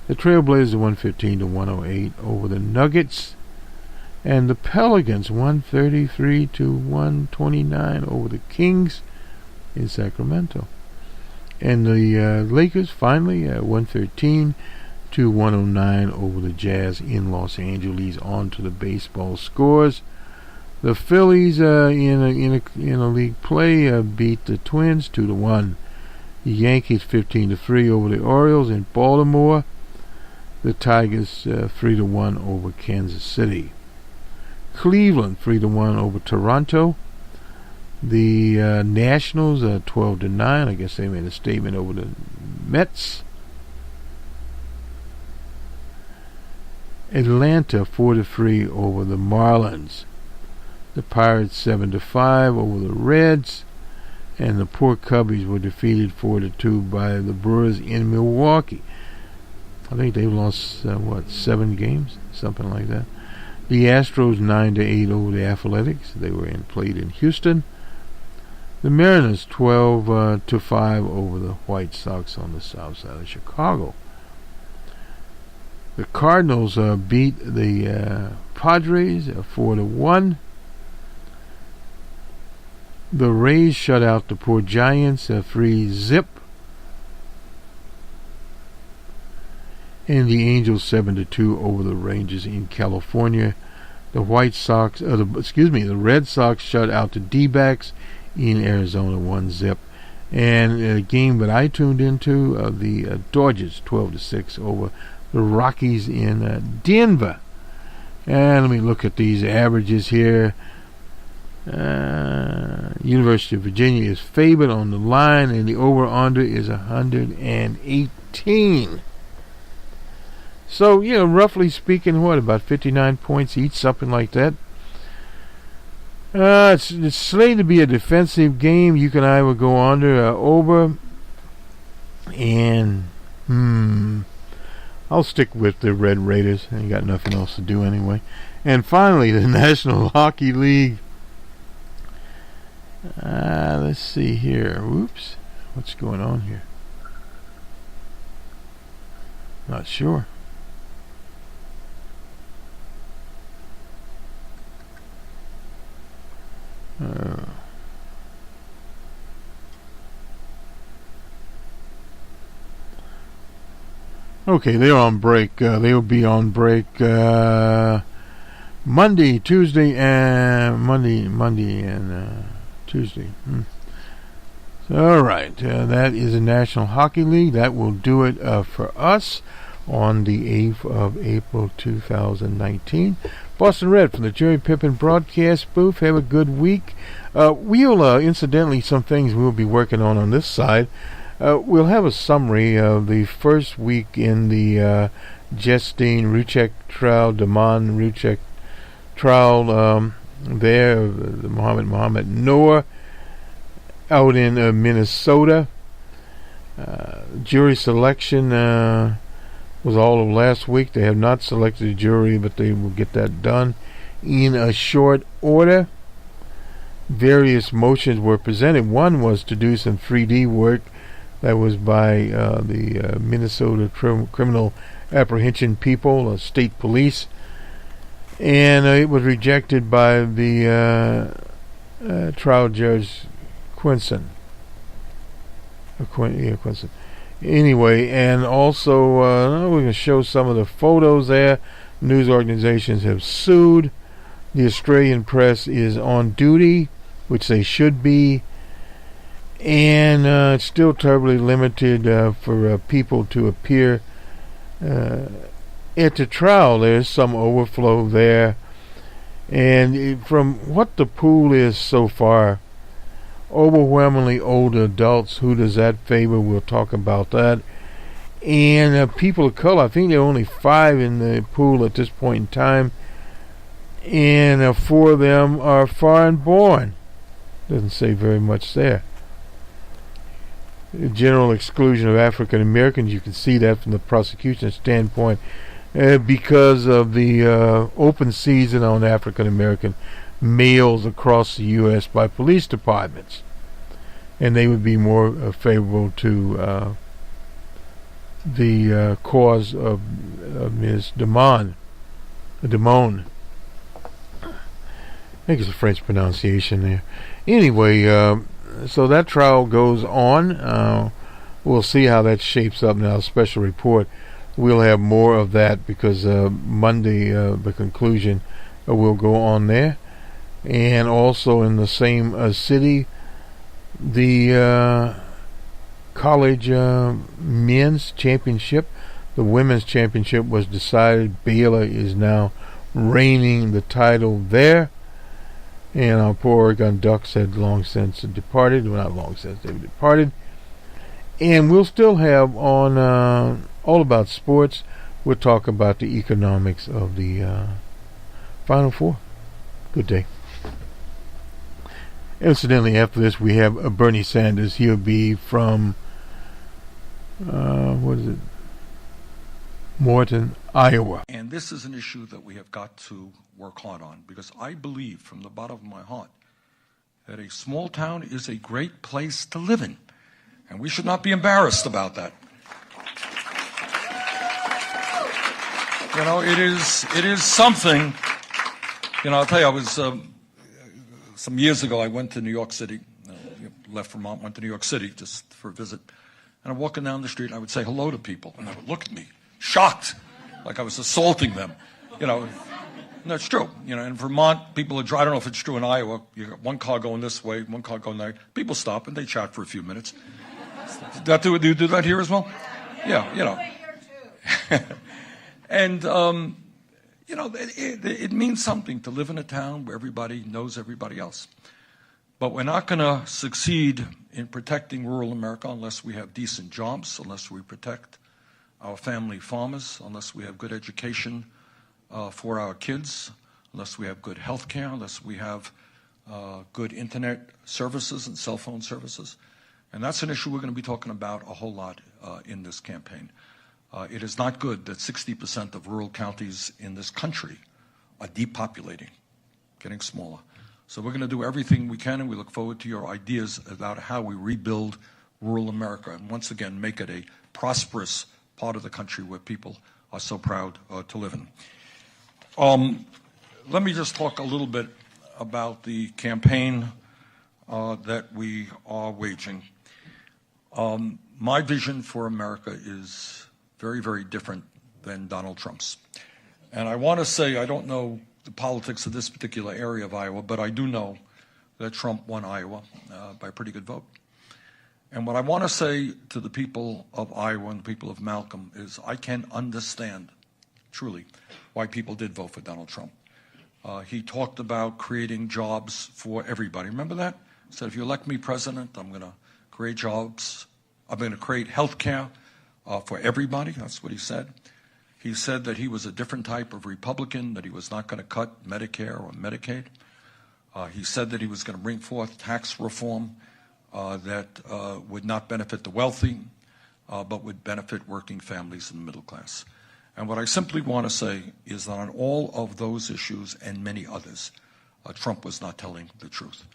The Trailblazers 115 to 108 over the Nuggets. And the Pelicans 133 to 129 over the Kings in Sacramento. And the Lakers finally 113 to 109 over the Jazz in Los Angeles. On to the baseball scores. The Phillies in a league play beat the Twins 2-1. The Yankees 15 to 3 over the Orioles in Baltimore. The Tigers 3-1 over Kansas City. Cleveland 3-1 over Toronto. The Nationals 12 to 9. I guess they made a statement over the Mets. Atlanta 4 to 3 over the Marlins. The Pirates 7 to 5 over the Reds, and the poor Cubbies were defeated 4 to 2 by the Brewers in Milwaukee. I think they lost 7 games, something like that. The Astros 9 to 8 over the Athletics. They were played in Houston. The Mariners 12 to 5 over the White Sox on the south side of Chicago. The Cardinals beat the Padres 4 to 1. The Rays shut out the poor Giants 3-0. And the Angels 7 to 2 over the Rangers in California. The the Red Sox shut out the D-backs in Arizona 1-0. And a game that I tuned into, the Dodgers 12 to 6 over the Rockies in Denver. And let me look at these averages here. University of Virginia is favored on the line, and the over-under is 118. So, roughly speaking, about 59 points each, something like that. It's slated to be a defensive game. You can either go under or over. And, I'll stick with the Red Raiders. I ain't got nothing else to do anyway. And finally, the National Hockey League. Let's see here. Whoops. What's going on here? Not sure. Okay, they're on break. They'll be on break Monday, Tuesday, and Monday and Tuesday. All right, that is the National Hockey League. That will do it for us on the 8th of April 2019. Boston Red from the Jerry Pippin broadcast booth. Have a good week. We'll, incidentally, some things we'll be working on this side. We'll have a summary of the first week in the Justine Ruchek trial, Damon Ruchek trial there, the Muhammad Noor out in Minnesota. Jury selection was all of last week. They have not selected a jury, but they will get that done in a short order. Various motions were presented. One was to do some 3D work. That was by the Minnesota Criminal Apprehension People, state police. And it was rejected by the trial judge Quinson. Quinson. Anyway, and also we're going to show some of the photos there. News organizations have sued. The Australian press is on duty, which they should be. And it's still terribly limited for people to appear at the trial. There's some overflow there. And from what the pool is so far, overwhelmingly older adults. Who does that favor? We'll talk about that. And people of color, I think there are only 5 in the pool at this point in time. And 4 of them are foreign born. Doesn't say very much there. The general exclusion of African Americans, you can see that from the prosecution standpoint, because of the open season on African American males across the U.S. by police departments, and they would be more favorable to the cause of Ms. Damon. I think it's a French pronunciation there. Anyway, so that trial goes on. We'll see how that shapes up now. Special report. We'll have more of that because Monday, the conclusion will go on there. And also in the same city, the college men's championship, the women's championship was decided. Baylor is now reigning the title there. And our poor Oregon Ducks had long since departed. Well, not long since, they departed. And we'll still have on All About Sports, we'll talk about the economics of the Final Four. Good day. Incidentally, after this, we have Bernie Sanders. He'll be from, Morton, Iowa. And this is an issue that we have got to work hard on, because I believe from the bottom of my heart that a small town is a great place to live in, and we should not be embarrassed about that. You know, it is something. You know, I'll tell you, I was some years ago. I went to New York City, left Vermont, went to New York City just for a visit, and I'm walking down the street, and I would say hello to people, and they would look at me shocked, like I was assaulting them. You know. No, it's true. You know, in Vermont, people are I don't know if it's true in Iowa. You got one car going this way, one car going that. People stop and they chat for a few minutes. Do you do that here as well? Yeah, you know. And you know, it means something to live in a town where everybody knows everybody else. But we're not going to succeed in protecting rural America unless we have decent jobs, unless we protect our family farmers, unless we have good education for our kids, unless we have good health care, unless we have good internet services and cell phone services. And that's an issue we're going to be talking about a whole lot in this campaign. It is not good that 60% of rural counties in this country are depopulating, getting smaller. So we're going to do everything we can, and we look forward to your ideas about how we rebuild rural America and once again make it a prosperous part of the country where people are so proud to live in. Let me just talk a little bit about the campaign that we are waging. My vision for America is very, very different than Donald Trump's. And I want to say, I don't know the politics of this particular area of Iowa, but I do know that Trump won Iowa by a pretty good vote. And what I want to say to the people of Iowa and the people of Malcolm is I can understand, truly, why people did vote for Donald Trump. He talked about creating jobs for everybody. Remember that? He said, if you elect me president, I'm going to create jobs. I'm going to create health care for everybody. That's what he said. He said that he was a different type of Republican, that he was not going to cut Medicare or Medicaid. He said that he was going to bring forth tax reform that would not benefit the wealthy, but would benefit working families and the middle class. And what I simply want to say is that on all of those issues and many others, Trump was not telling the truth.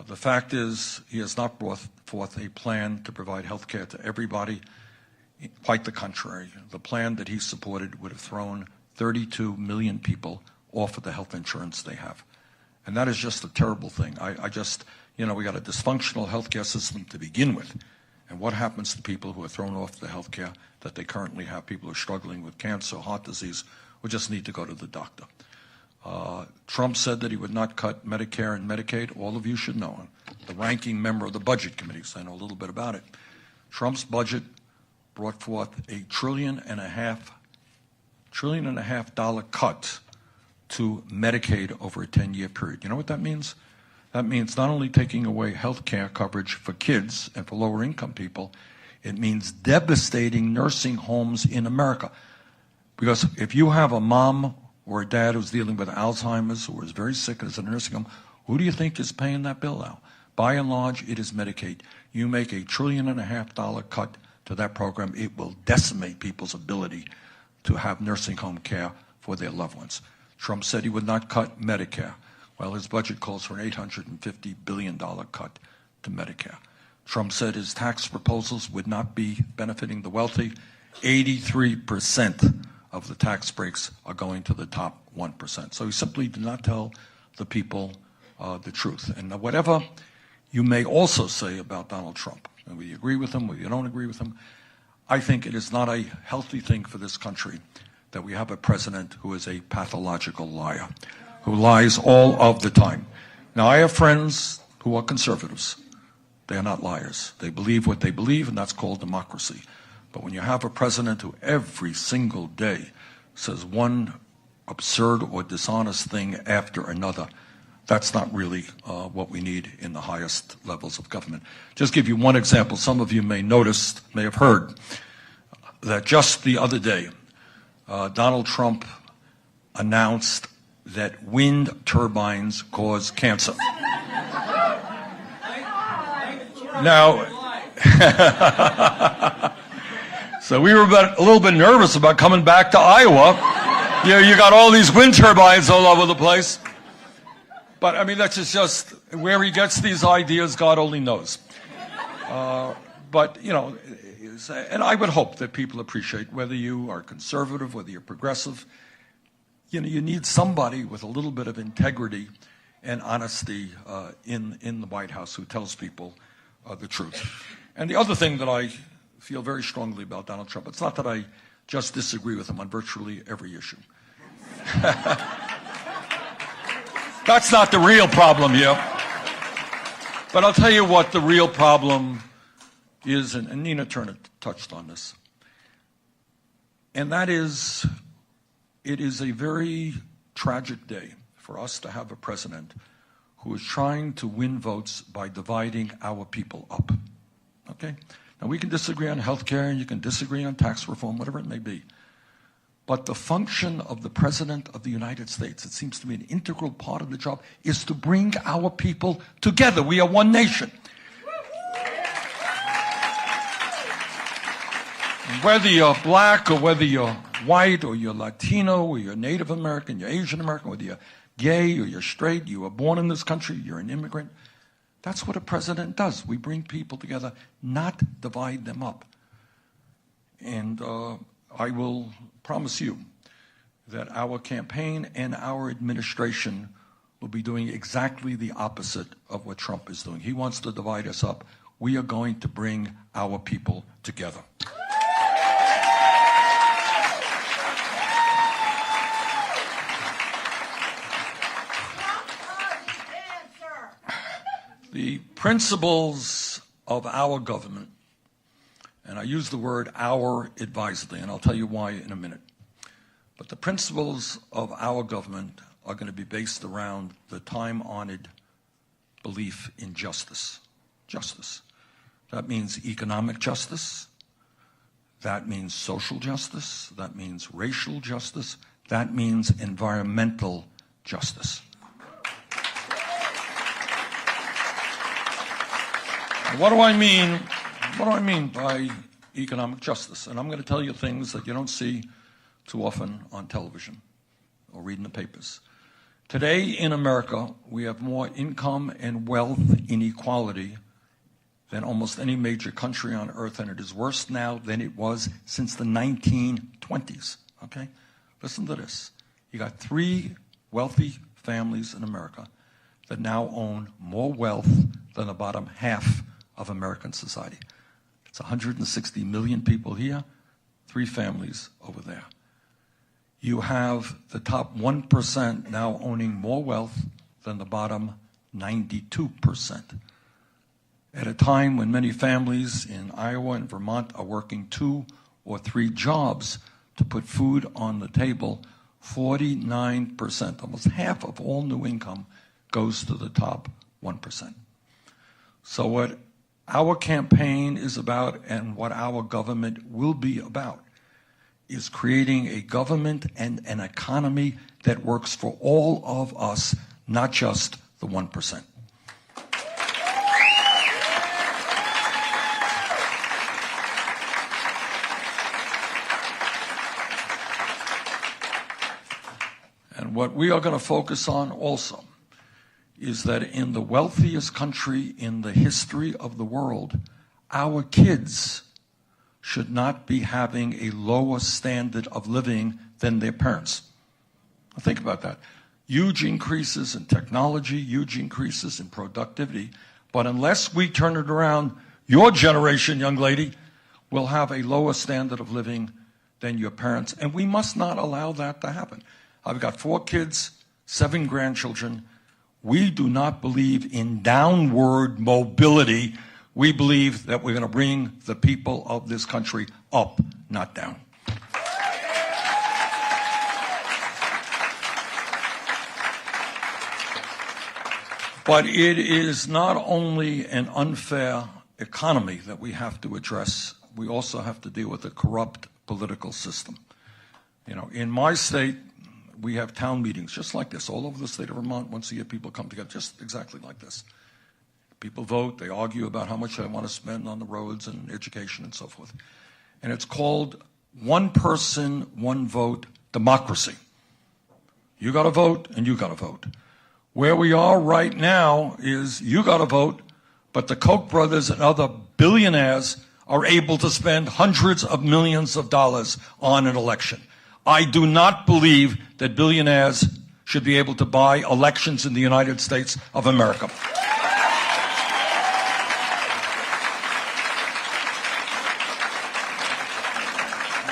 The fact is, he has not brought forth a plan to provide health care to everybody. Quite the contrary. The plan that he supported would have thrown 32 million people off of the health insurance they have. And that is just a terrible thing. We got a dysfunctional healthcare system to begin with. And what happens to people who are thrown off the healthcare that they currently have? People who are struggling with cancer, heart disease, who just need to go to the doctor. Trump said that he would not cut Medicare and Medicaid. All of you should know. The ranking member of the Budget Committee, so I know a little bit about it. Trump's budget brought forth $1.5 trillion cut to Medicaid over a 10-year period. You know what that means? That means not only taking away health care coverage for kids and for lower-income people, it means devastating nursing homes in America. Because if you have a mom or a dad who's dealing with Alzheimer's or is very sick and is in a nursing home, who do you think is paying that bill now? By and large, it is Medicaid. You make $1.5 trillion cut to that program, it will decimate people's ability to have nursing home care for their loved ones. Trump said he would not cut Medicare. Well, his budget calls for an $850 billion cut to Medicare. Trump said his tax proposals would not be benefiting the wealthy. 83% of the tax breaks are going to the top 1%. So he simply did not tell the people the truth. And whatever you may also say about Donald Trump, and whether you agree with him, whether you don't agree with him, I think it is not a healthy thing for this country that we have a president who is a pathological liar, who lies all of the time. Now, I have friends who are conservatives. They are not liars. They believe what they believe, and that's called democracy. But when you have a president who every single day says one absurd or dishonest thing after another, that's not really what we need in the highest levels of government. Just give you one example. Some of you may have heard that just the other day, Donald Trump announced that wind turbines cause cancer. Now, so we were a little bit nervous about coming back to Iowa. You got all these wind turbines all over the place. But, I mean, that's just where he gets these ideas, God only knows. But, and I would hope that people appreciate whether you are conservative, whether you're progressive. You need somebody with a little bit of integrity and honesty in the White House who tells people the truth. And the other thing that I feel very strongly about Donald Trump, it's not that I just disagree with him on virtually every issue. That's not the real problem here. But I'll tell you what the real problem is, and Nina Turner touched on this. And that is, it is a very tragic day for us to have a president who is trying to win votes by dividing our people up. Okay? Now, we can disagree on health care, and you can disagree on tax reform, whatever it may be. But the function of the President of the United States, it seems to me an integral part of the job, is to bring our people together. We are one nation. Whether you're black or whether you're white or you're Latino or you're Native American, you're Asian American, whether you're gay or you're straight, you were born in this country, you're an immigrant. That's what a president does. We bring people together, not divide them up. And I will promise you that our campaign and our administration will be doing exactly the opposite of what Trump is doing. He wants to divide us up. We are going to bring our people together. The principles of our government, and I use the word our advisedly, and I'll tell you why in a minute, but the principles of our government are going to be based around the time-honored belief in justice. Justice. That means economic justice. That means social justice. That means racial justice. That means environmental justice. What do I mean? What do I mean by economic justice? And I'm going to tell you things that you don't see too often on television or read in the papers. Today in America, we have more income and wealth inequality than almost any major country on earth, and it is worse now than it was since the 1920s, okay? Listen to this. You got 3 wealthy families in America that now own more wealth than the bottom half of American society. It's 160 million people here, 3 families over there. You have the top 1% now owning more wealth than the bottom 92%. At a time when many families in Iowa and Vermont are working 2 or 3 jobs to put food on the table, 49%, almost half of all new income, goes to the top 1%. So what our campaign is about and what our government will be about is creating a government and an economy that works for all of us, not just the 1%. And what we are going to focus on also is that in the wealthiest country in the history of the world, our kids should not be having a lower standard of living than their parents. Now think about that. Huge increases in technology, huge increases in productivity, but unless we turn it around, your generation, young lady, will have a lower standard of living than your parents, and we must not allow that to happen. I've got 4 kids, 7 grandchildren. We do not believe in downward mobility. We believe that we're going to bring the people of this country up, not down. But it is not only an unfair economy that we have to address, we also have to deal with a corrupt political system. You know, in my state, we have town meetings just like this all over the state of Vermont. Once a year, people come together just exactly like this. People vote, they argue about how much they want to spend on the roads and education and so forth. And it's called one person, one vote democracy. You got to vote and you got to vote. Where we are right now is you got to vote, but the Koch brothers and other billionaires are able to spend hundreds of millions of dollars on an election. I do not believe that billionaires should be able to buy elections in the United States of America.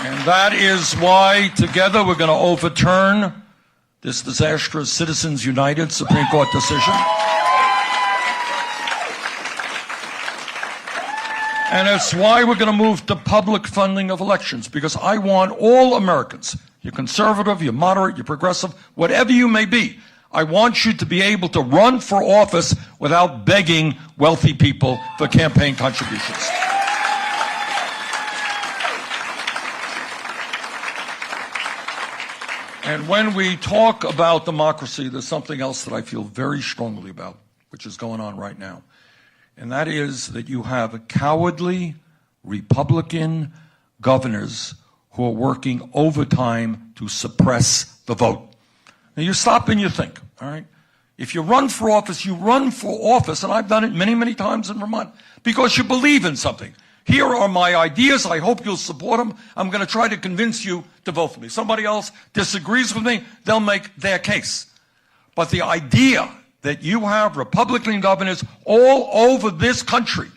And that is why together we're going to overturn this disastrous Citizens United Supreme Court decision. And it's why we're going to move to public funding of elections, because I want all Americans, you're conservative, you're moderate, you're progressive, whatever you may be, I want you to be able to run for office without begging wealthy people for campaign contributions. And when we talk about democracy, there's something else that I feel very strongly about, which is going on right now. And that is that you have cowardly, Republican, governors who are working overtime to suppress the vote. Now you stop and you think, all right? If you run for office, you run for office, and I've done it many, many times in Vermont, because you believe in something. Here are my ideas. I hope you'll support them. I'm going to try to convince you to vote for me. Somebody else disagrees with me, they'll make their case. But the idea that you have Republican governors all over this country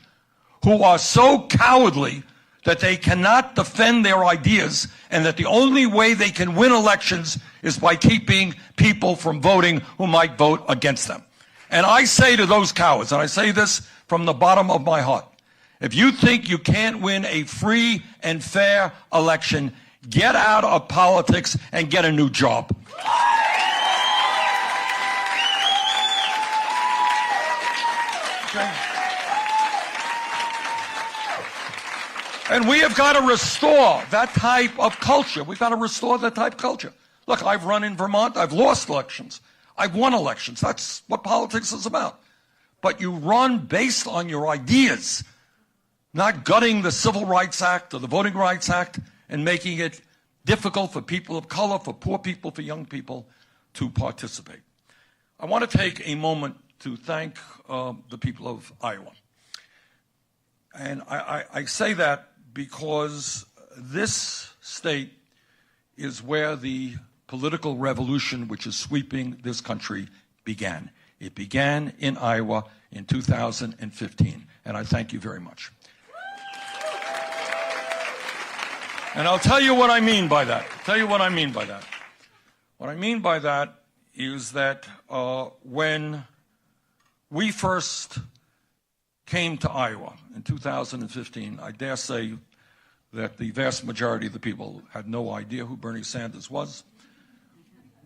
who are so cowardly that they cannot defend their ideas, and that the only way they can win elections is by keeping people from voting who might vote against them. And I say to those cowards, and I say this from the bottom of my heart, if you think you can't win a free and fair election, get out of politics and get a new job. Okay. And we have got to restore that type of culture. We've got to restore that type of culture. Look, I've run in Vermont. I've lost elections. I've won elections. That's what politics is about. But you run based on your ideas, not gutting the Civil Rights Act or the Voting Rights Act and making it difficult for people of color, for poor people, for young people to participate. I want to take a moment to thank the people of Iowa. And I say that because this state is where the political revolution which is sweeping this country began. It began in Iowa in 2015, and I thank you very much. And I'll tell you what I mean by that. What I mean by that is that when we first came to Iowa in 2015, I dare say that the vast majority of the people had no idea who Bernie Sanders was.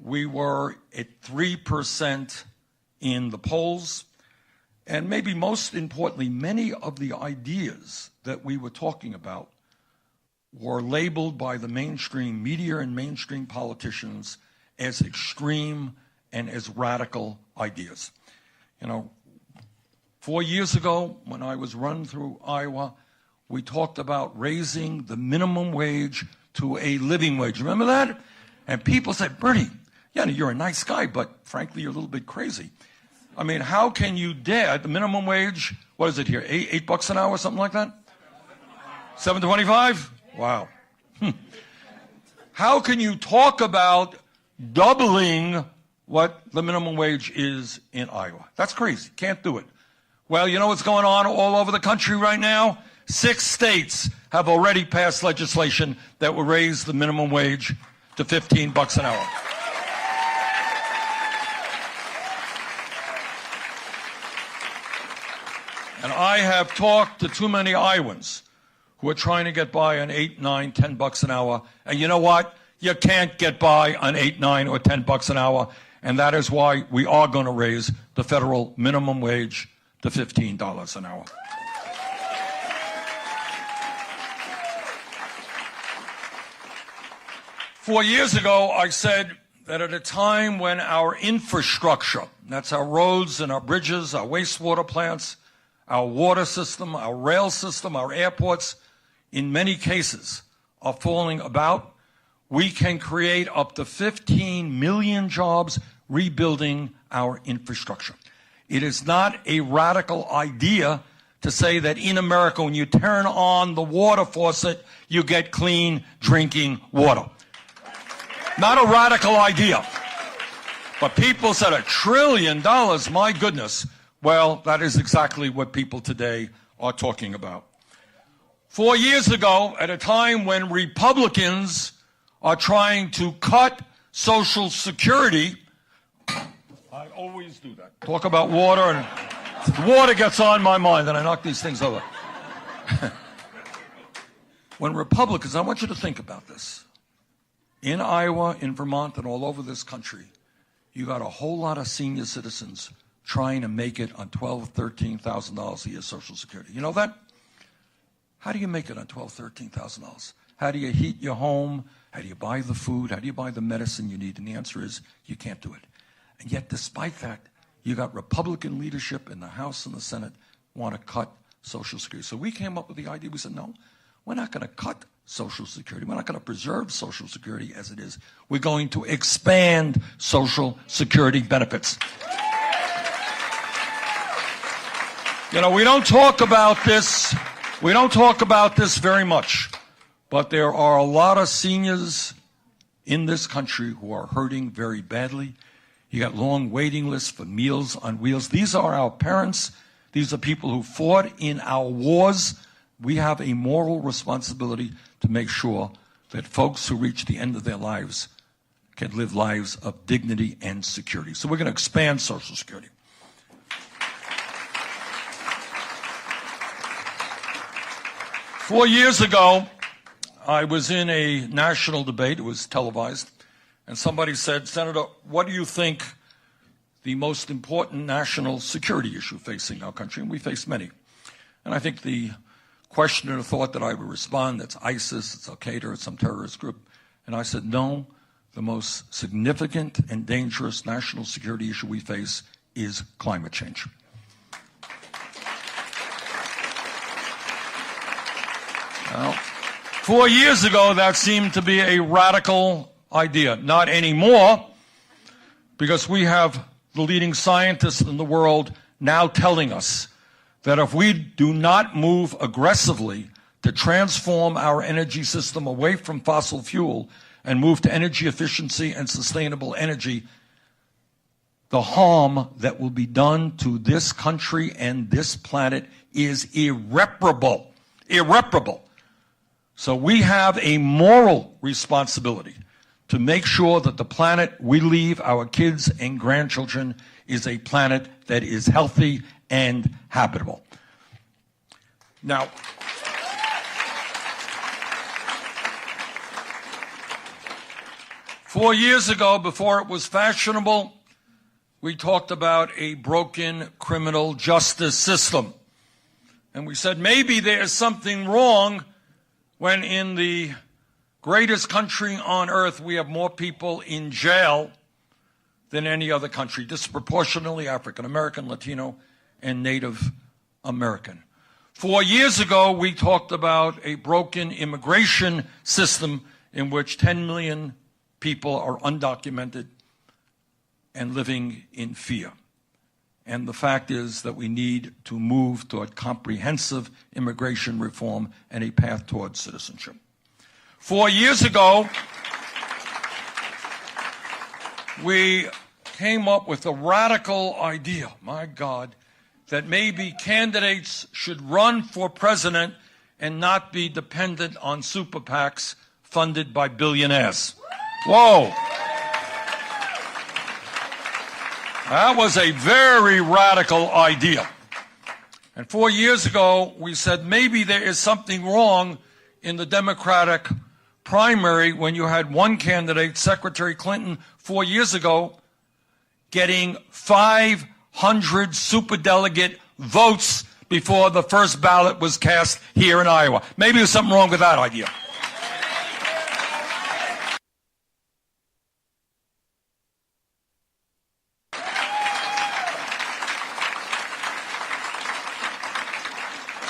We were at 3% in the polls, and maybe most importantly, many of the ideas that we were talking about were labeled by the mainstream media and mainstream politicians as extreme and as radical ideas. You know, 4 years ago, when I was running through Iowa, we talked about raising the minimum wage to a living wage. Remember that? And people said, Bernie, yeah, you're a nice guy, but frankly, you're a little bit crazy. I mean, how can you dare, the minimum wage, what is it here, $8 an hour, something like that? $7.25? Wow. How can you talk about doubling what the minimum wage is in Iowa? That's crazy. Can't do it. Well, you know what's going on all over the country right now? 6 states have already passed legislation that will raise the minimum wage to $15 an hour. And I have talked to too many Iowans who are trying to get by on $8, $9, $10 an hour. And you know what? You can't get by on $8, $9, or $10 an hour. And that is why we are going to raise the federal minimum wage to $15 an hour. Four years ago, I said that at a time when our infrastructure, that's our roads and our bridges, our wastewater plants, our water system, our rail system, our airports, in many cases are falling about, we can create up to 15 million jobs rebuilding our infrastructure. It is not a radical idea to say that in America, when you turn on the water faucet, you get clean drinking water. Not a radical idea. But people said $1 trillion, my goodness. Well, that is exactly what people today are talking about. 4 years ago, at a time when Republicans are trying to cut Social Security, I always do that. Talk about water, and water gets on my mind, and I knock these things over. When Republicans, I want you to think about this. In Iowa, in Vermont, and all over this country, you got a whole lot of senior citizens trying to make it on $12,000, $13,000 a year Social Security. You know that? How do you make it on $12,000, $13,000? How do you heat your home? How do you buy the food? How do you buy the medicine you need? And the answer is you can't do it. And yet, despite that, you got Republican leadership in the House and the Senate want to cut Social Security. So we came up with the idea. We said, no, we're not going to cut Social Security. We're not going to preserve Social Security as it is. We're going to expand Social Security benefits. You know, we don't talk about this very much, but there are a lot of seniors in this country who are hurting very badly. You got long waiting lists for Meals on Wheels. These are our parents. These are people who fought in our wars. We have a moral responsibility to make sure that folks who reach the end of their lives can live lives of dignity and security. So we're going to expand Social Security. Four years ago, I was in a national debate. It was televised. And somebody said, Senator, what do you think the most important national security issue facing our country? And we face many. And I think the questioner thought that I would respond, that's ISIS, it's Al-Qaeda, it's some terrorist group. And I said, no, the most significant and dangerous national security issue we face is climate change. Well, 4 years ago, that seemed to be a radical idea. Not anymore, because we have the leading scientists in the world now telling us that if we do not move aggressively to transform our energy system away from fossil fuel and move to energy efficiency and sustainable energy, the harm that will be done to this country and this planet is irreparable. Irreparable. So we have a moral responsibility to make sure that the planet we leave our kids and grandchildren is a planet that is healthy and habitable. Now, four years ago, before it was fashionable, we talked about a broken criminal justice system. And we said maybe there's something wrong when in the greatest country on earth we have more people in jail than any other country, disproportionately African American, Latino, and Native American. 4 years ago, we talked about a broken immigration system in which 10 million people are undocumented and living in fear. And the fact is that we need to move toward comprehensive immigration reform and a path towards citizenship. 4 years ago, we came up with a radical idea, my God, that maybe candidates should run for president and not be dependent on super PACs funded by billionaires. Whoa. That was a very radical idea. And 4 years ago, we said maybe there is something wrong in the Democratic primary when you had one candidate, Secretary Clinton, 4 years ago, getting 500 superdelegate votes before the first ballot was cast here in Iowa. Maybe there's something wrong with that idea.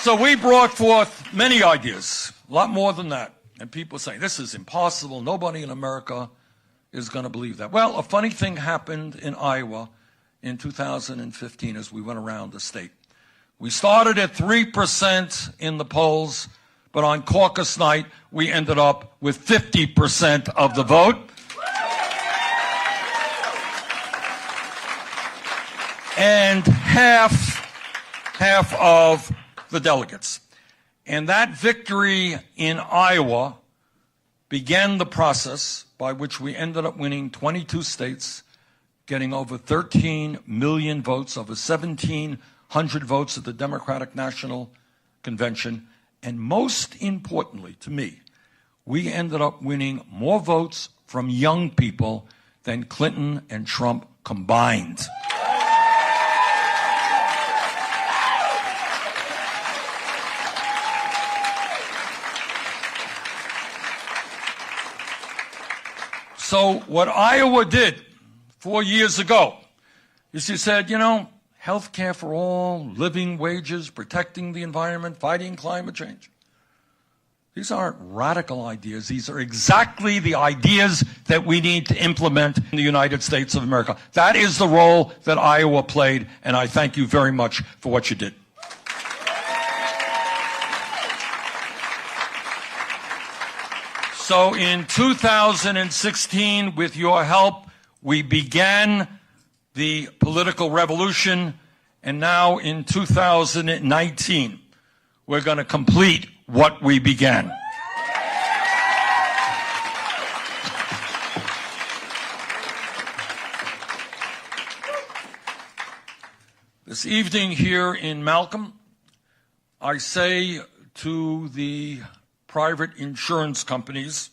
So we brought forth many ideas, a lot more than that. And people say, this is impossible. Nobody in America is going to believe that. Well, a funny thing happened in Iowa in 2015 as we went around the state. We started at 3% in the polls, but on caucus night, we ended up with 50% of the vote. And half of the delegates. And that victory in Iowa began the process by which we ended up winning 22 states, getting over 13 million votes, over 1,700 votes at the Democratic National Convention. And most importantly to me, we ended up winning more votes from young people than Clinton and Trump combined. So what Iowa did 4 years ago is she said, you know, health care for all, living wages, protecting the environment, fighting climate change. These aren't radical ideas. These are exactly the ideas that we need to implement in the United States of America. That is the role that Iowa played, and I thank you very much for what you did. So in 2016, with your help, we began the political revolution, and now in 2019, we're going to complete what we began. This evening here in Malcolm, I say to the private insurance companies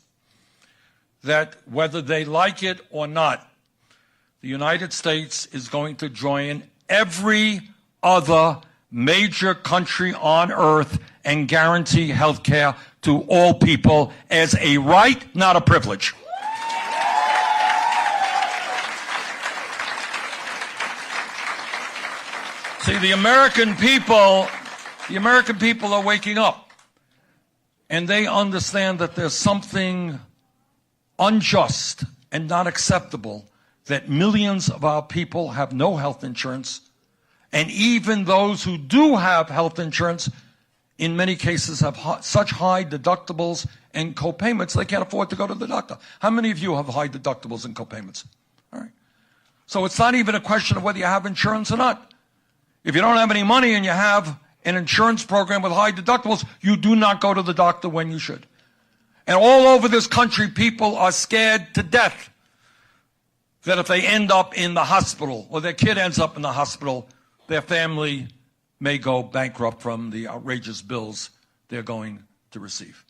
that whether they like it or not, the United States is going to join every other major country on earth and guarantee health care to all people as a right, not a privilege. See, the American people are waking up, and they understand that there's something unjust and not acceptable that millions of our people have no health insurance, and even those who do have health insurance, in many cases, have such high deductibles and co-payments they can't afford to go to the doctor. How many of you have high deductibles and co-payments? All right. So it's not even a question of whether you have insurance or not. If you don't have any money and you have an insurance program with high deductibles, you do not go to the doctor when you should. And all over this country, people are scared to death that if they end up in the hospital or their kid ends up in the hospital, their family may go bankrupt from the outrageous bills they're going to receive.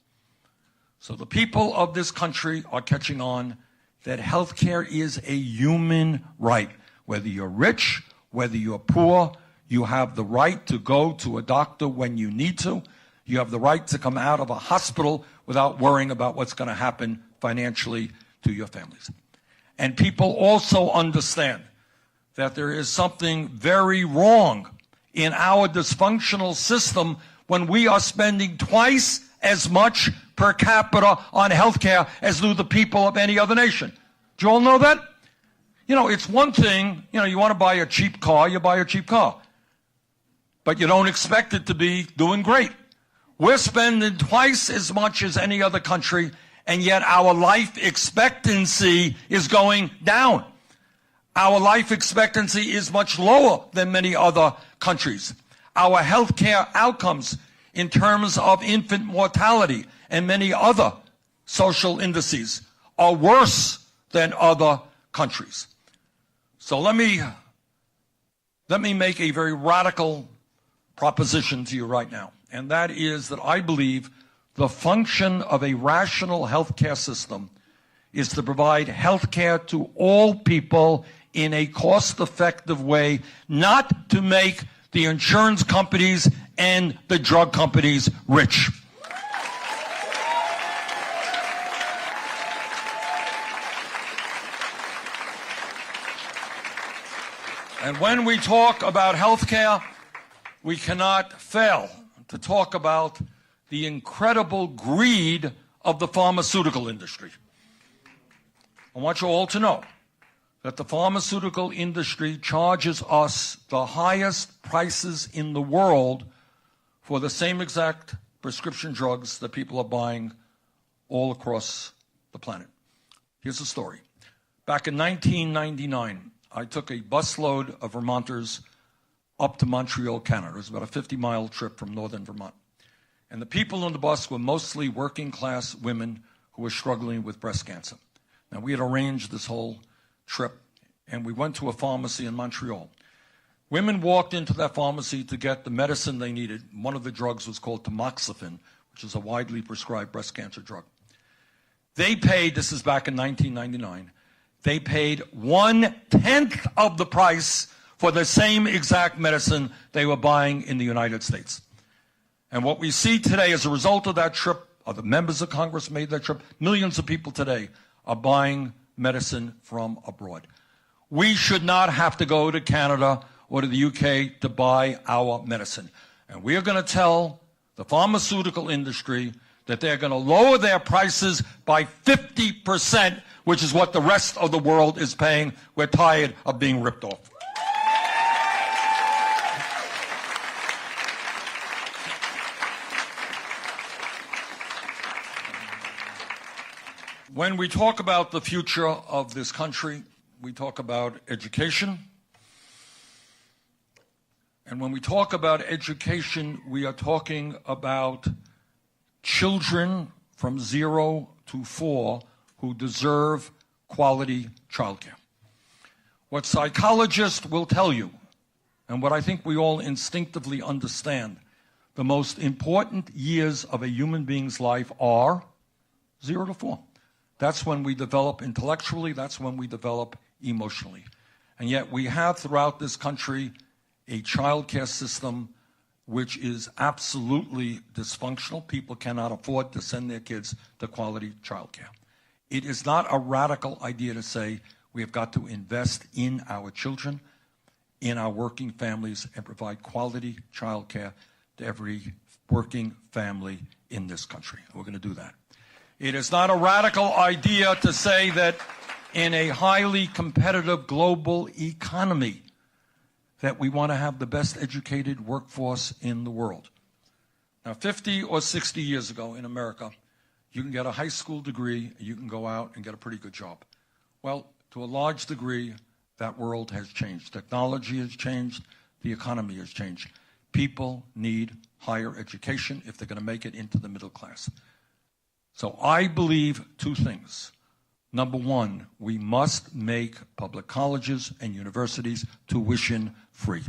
So the people of this country are catching on that health care is a human right. Whether you're rich, whether you're poor, you have the right to go to a doctor when you need to. You have the right to come out of a hospital without worrying about what's going to happen financially to your families. And people also understand that there is something very wrong in our dysfunctional system when we are spending twice as much per capita on health care as do the people of any other nation. Do you all know that? You know, it's one thing, you want to buy a cheap car, you buy a cheap car. But you don't expect it to be doing great. We're spending twice as much as any other country, and yet our life expectancy is going down. Our life expectancy is much lower than many other countries. Our healthcare outcomes in terms of infant mortality and many other social indices are worse than other countries. So let me make a very radical proposition to you right now, and that is that I believe the function of a rational healthcare system is to provide healthcare to all people in a cost-effective way, not to make the insurance companies and the drug companies rich. And when we talk about healthcare, we cannot fail to talk about the incredible greed of the pharmaceutical industry. I want you all to know that the pharmaceutical industry charges us the highest prices in the world for the same exact prescription drugs that people are buying all across the planet. Here's the story. Back in 1999, I took a busload of Vermonters up to Montreal, Canada. It was about a 50-mile trip from northern Vermont. And the people on the bus were mostly working-class women who were struggling with breast cancer. Now, we had arranged this whole trip, and we went to a pharmacy in Montreal. Women walked into that pharmacy to get the medicine they needed. One of the drugs was called tamoxifen, which is a widely prescribed breast cancer drug. They paid, this is back in 1999, they paid 1/10 of the price for the same exact medicine they were buying in the United States. And what we see today as a result of that trip, other members of Congress made that trip, millions of people today are buying medicine from abroad. We should not have to go to Canada or to the UK to buy our medicine. And we are going to tell the pharmaceutical industry that they're going to lower their prices by 50%, which is what the rest of the world is paying. We're tired of being ripped off. When we talk about the future of this country, we talk about education. And when we talk about education, we are talking about children from 0 to 4 who deserve quality childcare. What psychologists will tell you, and what I think we all instinctively understand, the most important years of a human being's life are 0 to 4. That's when we develop intellectually, that's when we develop emotionally. And yet we have throughout this country a child care system which is absolutely dysfunctional. People cannot afford to send their kids to quality child care. It is not a radical idea to say we have got to invest in our children, in our working families, and provide quality child care to every working family in this country. And we're going to do that. It is not a radical idea to say that in a highly competitive global economy that we want to have the best educated workforce in the world. Now, 50 or 60 years ago in America, you can get a high school degree, you can go out and get a pretty good job. Well, to a large degree, that world has changed. Technology has changed, the economy has changed. People need higher education if they're going to make it into the middle class. So I believe two things. Number one, we must make public colleges and universities tuition free.